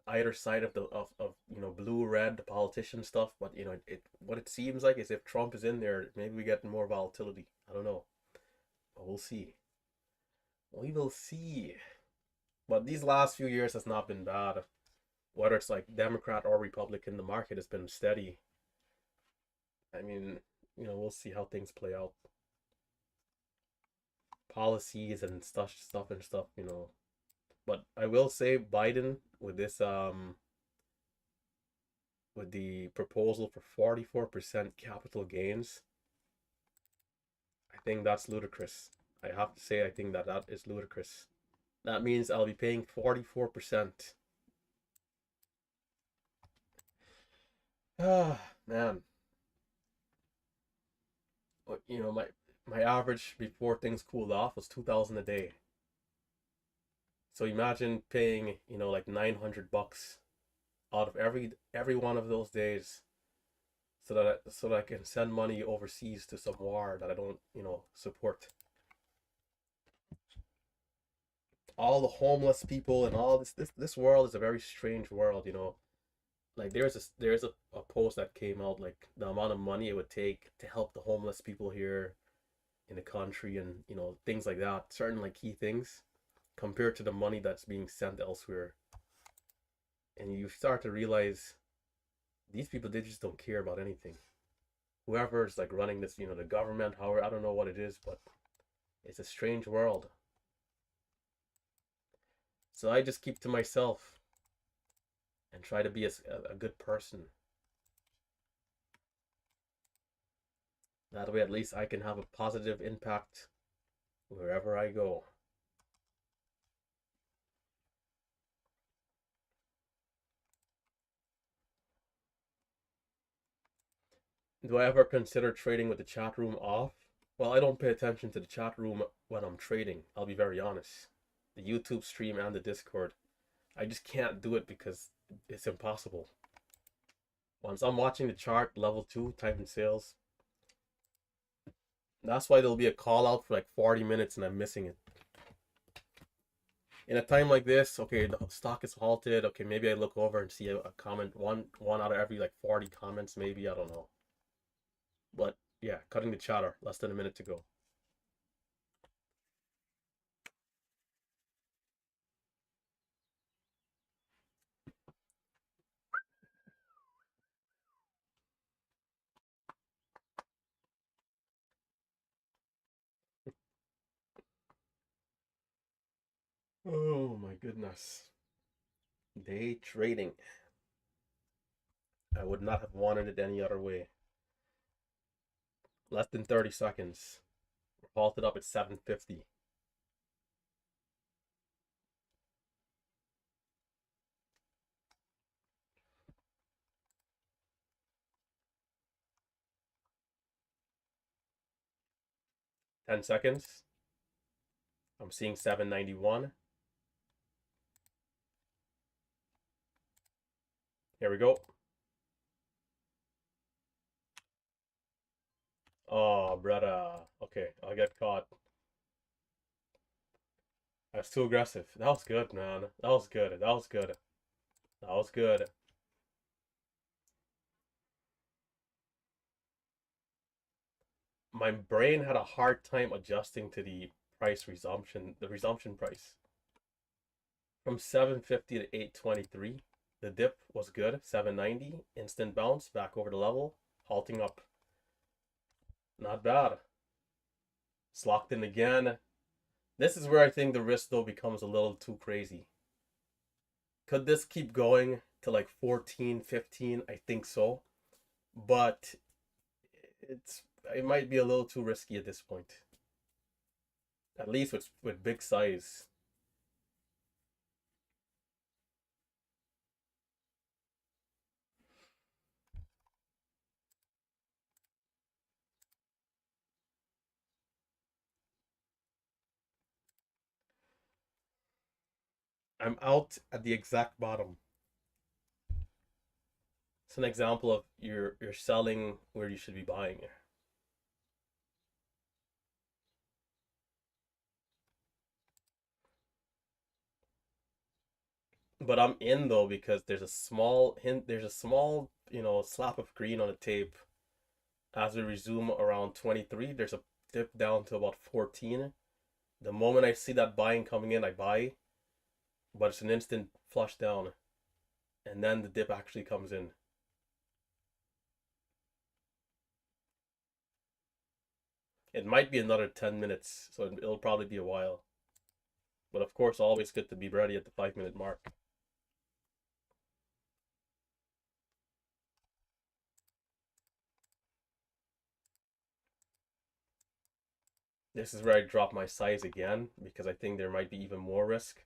either side of the of you know, blue red, the politician stuff, but you know, what it seems like is if Trump is in there, maybe we get more volatility. I don't know, but we'll see. We will see. But these last few years has not been bad. Whether it's like Democrat or Republican, the market has been steady. I mean, you know, we'll see how things play out. Policies and stuff, you know. But I will say Biden with this with the proposal for 44% capital gains, I think that's ludicrous. I have to say I think that is ludicrous. That means I'll be paying 44%. Ah, man. You know, my average before things cooled off was 2,000 a day. So imagine paying, like $900 out of every one of those days, so that I can send money overseas to some war that I don't, support. All the homeless people and all this world is a very strange world. Like there's a post that came out, like the amount of money it would take to help the homeless people here in the country, and things like that, certain like key things compared to the money that's being sent elsewhere. And you start to realize these people, they just don't care about anything. Whoever's like running this, the government, however, I don't know what it is, but it's a strange world. So I just keep to myself and try to be a good person. That way, at least I can have a positive impact wherever I go. Do I ever consider trading with the chat room off? Well, I don't pay attention to the chat room when I'm trading. I'll be very honest. The YouTube stream and the Discord, I just can't do it because it's impossible. Once I'm watching the chart, level 2, time and sales, that's why there'll be a call out for like 40 minutes and I'm missing it. In a time like this, okay, the stock is halted. Okay, maybe I look over and see a comment, one out of every like 40 comments, maybe, I don't know. But yeah, cutting the chatter, less than a minute to go. Oh my goodness. Day trading. I would not have wanted it any other way. Less than 30 seconds. We're halted up at 750. Ten seconds. I'm seeing 791. Here we go. Oh, brother. Okay, I'll get caught. That's too aggressive. That was good, man. That was good. That was good. That was good. My brain had a hard time adjusting to the resumption price. From 750 to 823. The dip was good. 790. Instant bounce back over the level. Halting up. Not bad. It's locked in again. This is where I think the risk though becomes a little too crazy. Could this keep going to like 14, 15? I think so. But it might be a little too risky at this point. At least with big size. I'm out at the exact bottom. It's an example of you're selling where you should be buying. But I'm in though because there's a small hint, there's a small, slap of green on the tape as we resume around 23. There's a dip down to about 14. The moment I see that buying coming in, I buy, but it's an instant flush down, and then the dip actually comes in. It might be another 10 minutes, so it'll probably be a while. But of course, always good to be ready at the 5 minute mark. This is where I drop my size again because I think there might be even more risk,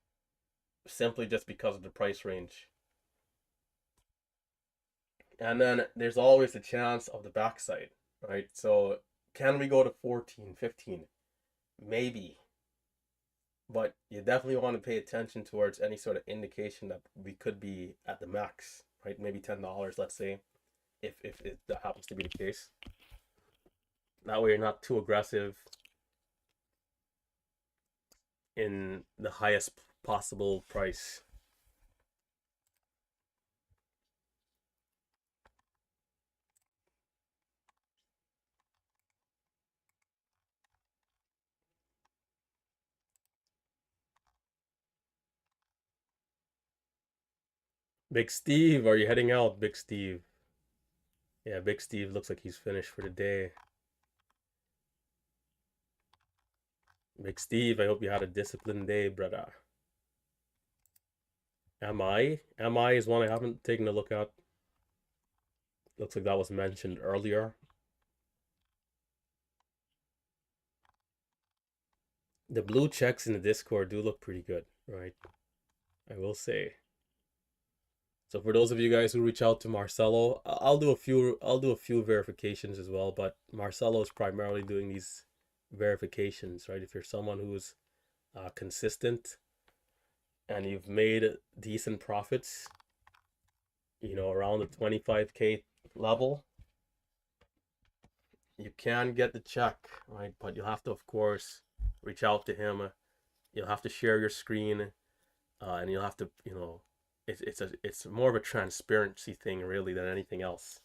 simply just because of the price range. And then there's always the chance of the backside, right? So Can we go to 14, 15? Maybe. But you definitely want to pay attention towards any sort of indication that we could be at the max, right? Maybe $10, let's say, if that happens to be the case. That way you're not too aggressive in the highest possible price. Big Steve, are you heading out, Big Steve? Yeah, Big Steve looks like he's finished for the day. Big Steve, I hope you had a disciplined day, brother. MI? MI is one I haven't taken a look at. Looks like that was mentioned earlier. The blue checks in the Discord do look pretty good, right? I will say. So for those of you guys who reach out to Marcelo, I'll do a few verifications as well, but Marcelo is primarily doing these verifications, right? If you're someone who's consistent and you've made decent profits, you know, around the 25K level, you can get the check, right? But you'll have to, of course, reach out to him. You'll have to share your screen, and you'll have to, you know, it's more of a transparency thing really than anything else.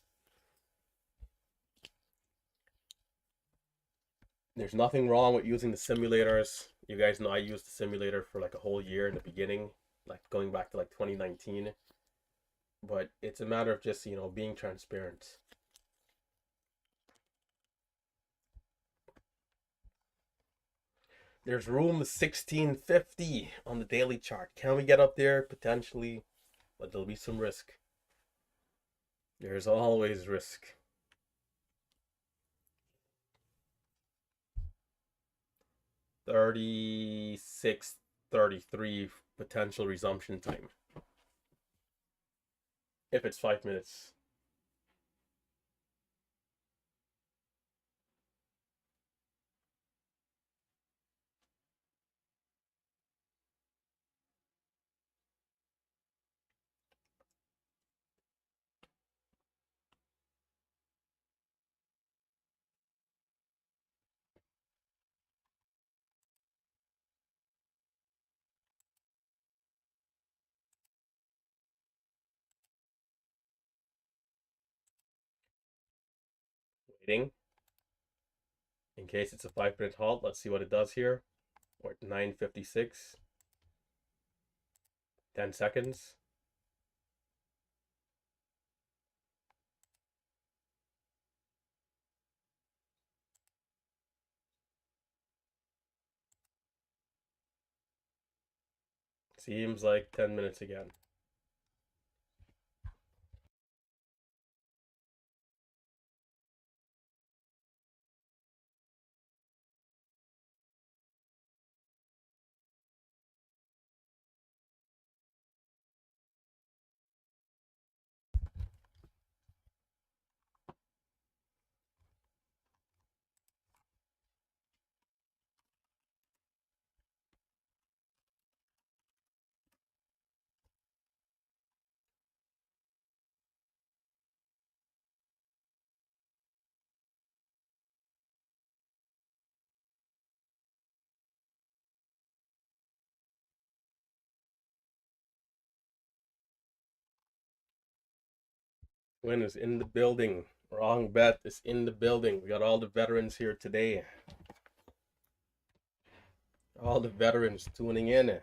There's nothing wrong with using the simulators. You guys know I used the simulator for like a whole year in the beginning, like going back to like 2019. But it's a matter of just, you know, being transparent. There's room 1650 on the daily chart. Can we get up there? Potentially, but there'll be some risk. There's always risk. 36:33 potential resumption time. If it's 5 minutes. Waiting. In case it's a 5 minute halt, let's see what it does here. We're at 9:56. 10 seconds. Seems like 10 minutes again. Win is in the building. Wrong bet is in the building. We got all the veterans here today. All the veterans tuning in.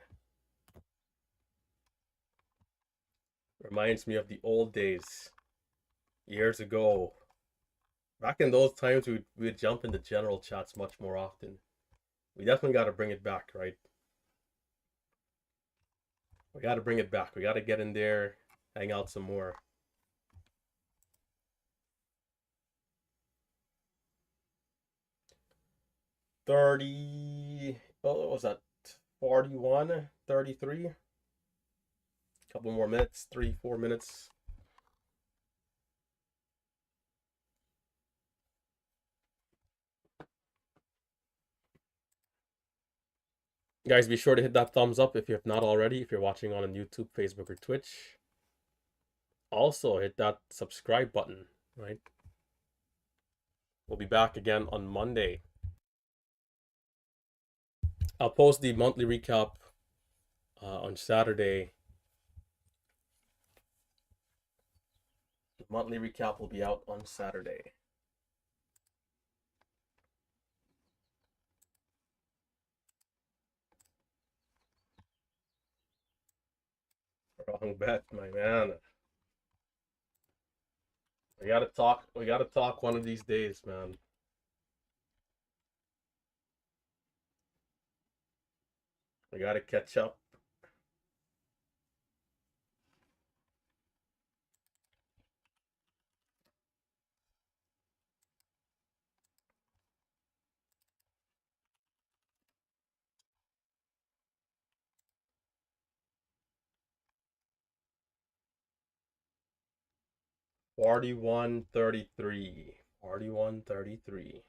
Reminds me of the old days. Years ago. Back in those times, we'd jump into general chats much more often. We definitely got to bring it back, right? We got to bring it back. We got to get in there, hang out some more. What was that? 41, 33. Couple more minutes, 3-4 minutes. Guys, be sure to hit that thumbs up if you have not already, if you're watching on YouTube, Facebook, or Twitch. Also, hit that subscribe button, right? We'll be back again on Monday. I'll post the monthly recap on Saturday. The monthly recap will be out on Saturday. Wrong bet, my man. We gotta talk. We gotta talk one of these days, man. We gotta catch up. Forty-one 33. 41 33.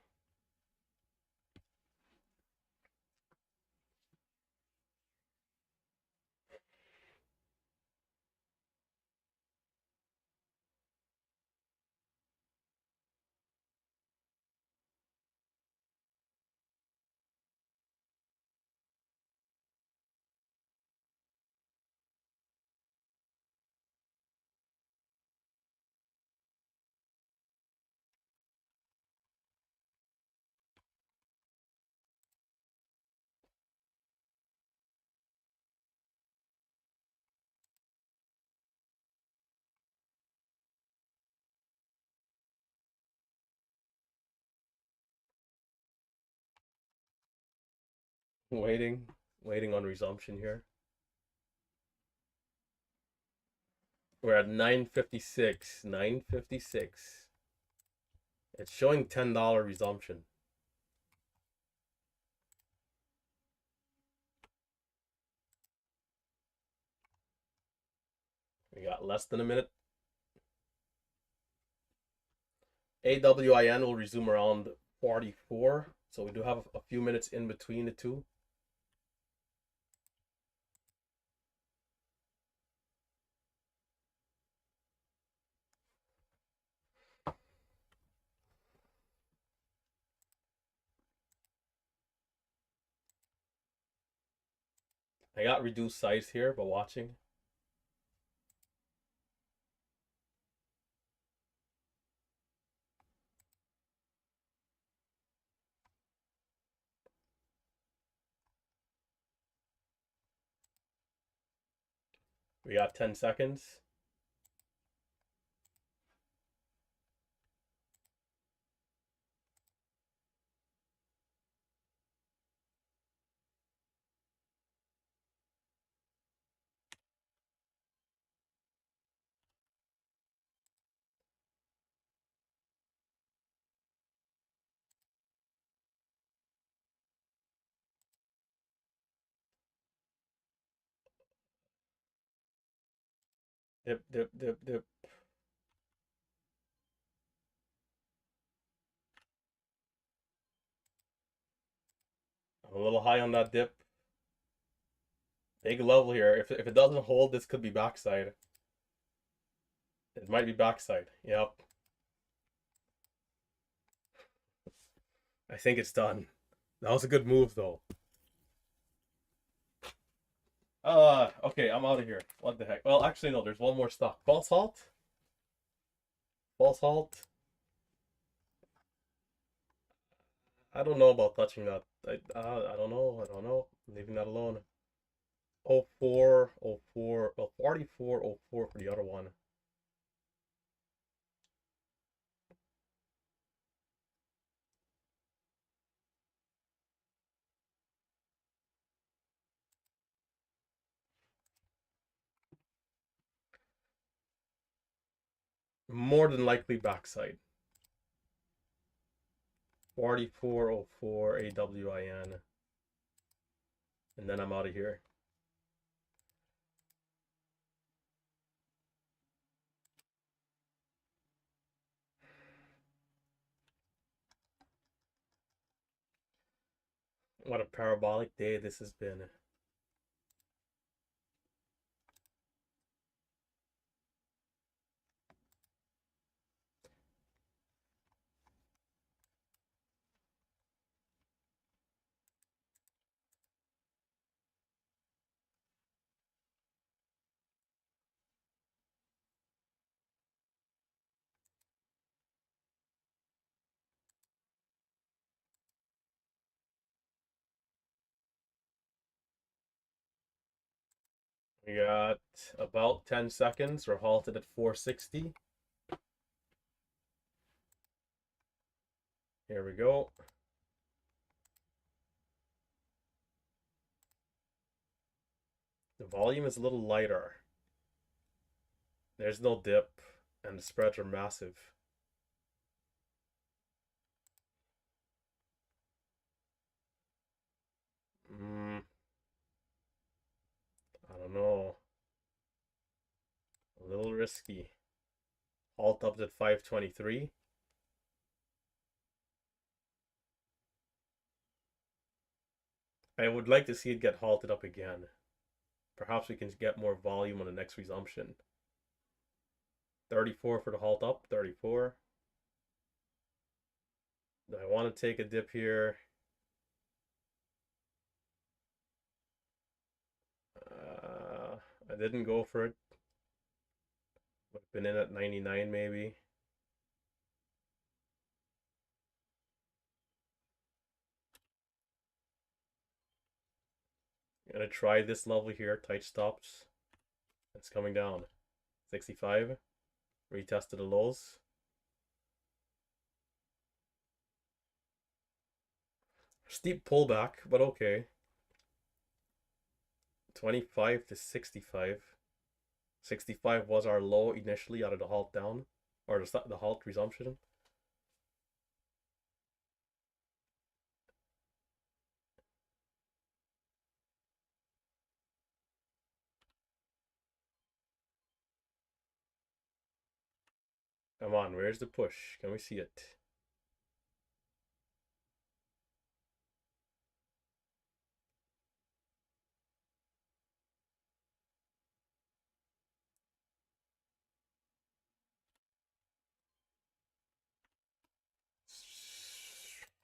Waiting on resumption here. We're at 956. 956. It's showing $10 resumption. We got less than a minute. AWIN will resume around 44. So we do have a few minutes in between the two. I got reduced size here, but watching. We got 10 seconds. Dip, dip, dip, dip. I'm a little high on that dip. Big level here. If it doesn't hold, this could be backside. It might be backside. Yep. I think it's done. That was a good move, though. Okay, I'm out of here. What the heck? Well, actually, no, there's one more stock. False halt? False halt? I don't know about touching that. I don't know. I don't know. I'm leaving that alone. 04, 04, well, 44, 04 for the other one. More than likely backside. 4404 AWIN. And then I'm out of here. What a parabolic day this has been. We got about 10 seconds. We're halted at 460. Here we go. The volume is a little lighter. There's no dip, and the spreads are massive. I don't know. A little risky. Halt up at 523. I would like to see it get halted up again. Perhaps we can get more volume on the next resumption. 34 for the halt up. 34. Do I want to take a dip here? I didn't go for it. Would have been in at 99 maybe. I'm gonna try this level here. Tight stops. It's coming down. 65. Retested the lows. Steep pullback, but okay. 25 to 65. 65 was our low initially out of the halt down, or the halt resumption. Come on, where's the push? Can we see it?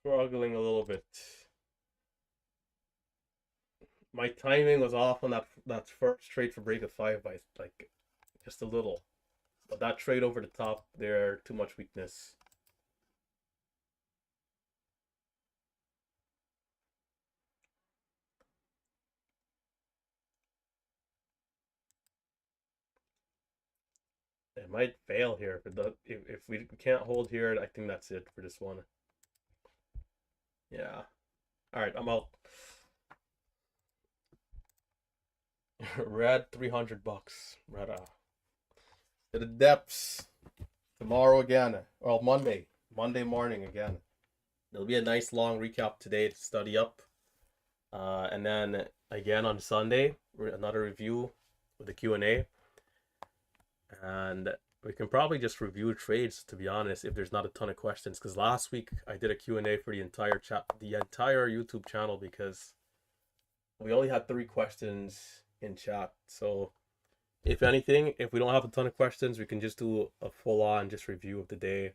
Struggling a little bit. My timing was off on that first trade for break of 5 by like just a little. But that trade over the top there, too much weakness. It might fail here if we can't hold here. I think that's it for this one. Yeah. All right, I'm out. Red $300. Red to the depths. Tomorrow again. Well, Monday morning again. There'll be a nice long recap today to study up. And then again on Sunday, another review with the Q&A. And we can probably just review trades, to be honest, if there's not a ton of questions. Because last week I did a Q&A for the entire YouTube channel because we only had 3 questions in chat. So if anything, if we don't have a ton of questions, we can just do a full-on just review of the day.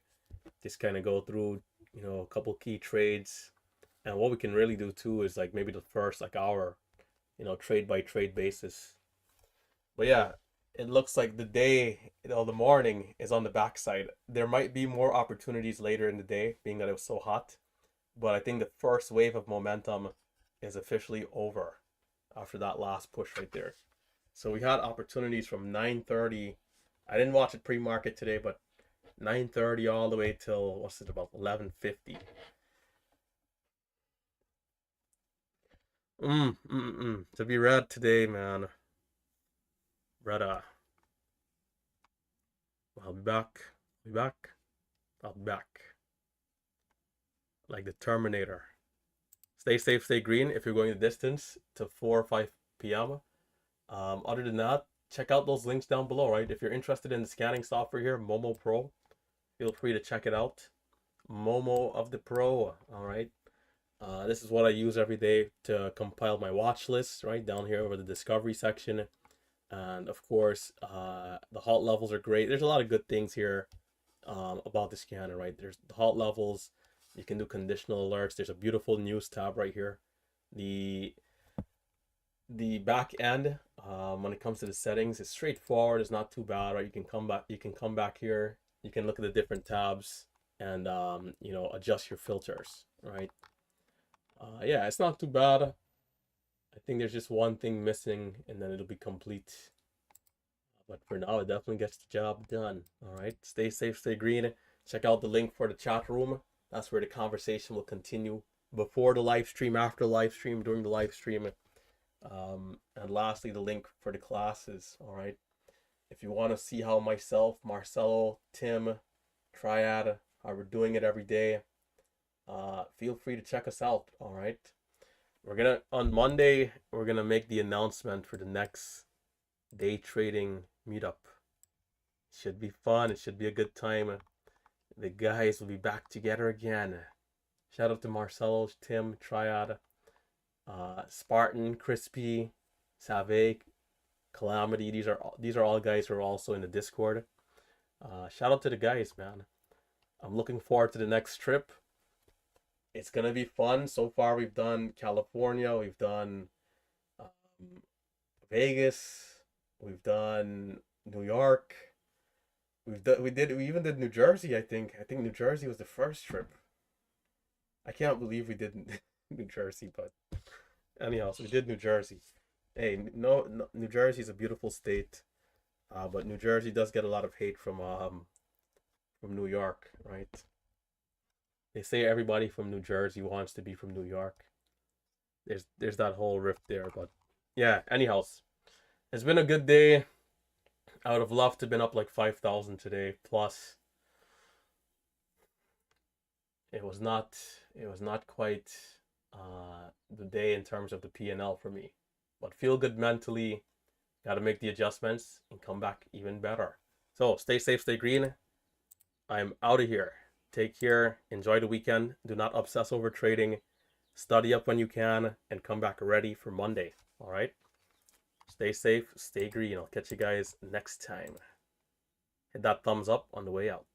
Just kind of go through, a couple key trades. And what we can really do too is like maybe the first like hour, trade by trade basis. But yeah, it looks like the day, the morning is on the backside. There might be more opportunities later in the day, being that it was so hot. But I think the first wave of momentum is officially over after that last push right there. So we had opportunities from 9:30. I didn't watch it pre-market today, but 9:30 all the way till what's it about 11:50. To be red today, man. Red. I'll be back. I'll be back. I'll be back. Like the Terminator. Stay safe, stay green if you're going the distance to 4 or 5 p.m. Other than that, check out those links down below, right? If you're interested in the scanning software here, Momo Pro, feel free to check it out. Momo of the Pro, all right? This is what I use every day to compile my watch list, right down here over the discovery section. And of course, the halt levels are great. There's a lot of good things here about the scanner, right? There's the halt levels. You can do conditional alerts. There's a beautiful news tab right here. The back end, when it comes to the settings, it's straightforward. It's not too bad, right? You can come back. You can come back here. You can look at the different tabs and you know, adjust your filters, right? Yeah, it's not too bad. I think there's just one thing missing, and then it'll be complete. But for now, it definitely gets the job done. All right, stay safe, stay green. Check out the link for the chat room. That's where the conversation will continue before the live stream, after the live stream, during the live stream. And lastly, the link for the classes. All right, if you want to see how myself, Marcelo, Tim, Triad, how we're doing it every day, feel free to check us out. All right, on Monday, we're gonna make the announcement for the next day trading meetup. Should be fun. It should be a good time. The guys will be back together again. Shout out to Marcelo, Tim, Triad, Spartan, Crispy, Save, Calamity. These are all guys who are also in the Discord. Shout out to the guys, man. I'm looking forward to the next trip. It's gonna be fun. So far, we've done California, we've done Vegas, we've done New York. We even did New Jersey. I think New Jersey was the first trip. I can't believe we did New Jersey, but anyhow, so we did New Jersey. Hey, no, New Jersey is a beautiful state, but New Jersey does get a lot of hate from New York, right? They say everybody from New Jersey wants to be from New York. There's that whole rift there, but yeah. Anyhow, it's been a good day. I would have loved to have been up like 5,000 today. Plus, it was not quite the day in terms of the P&L for me. But feel good mentally. Got to make the adjustments and come back even better. So stay safe, stay green. I'm out of here. Take care. Enjoy the weekend. Do not obsess over trading. Study up when you can and come back ready for Monday. All right. Stay safe, stay green. I'll catch you guys next time. Hit that thumbs up on the way out.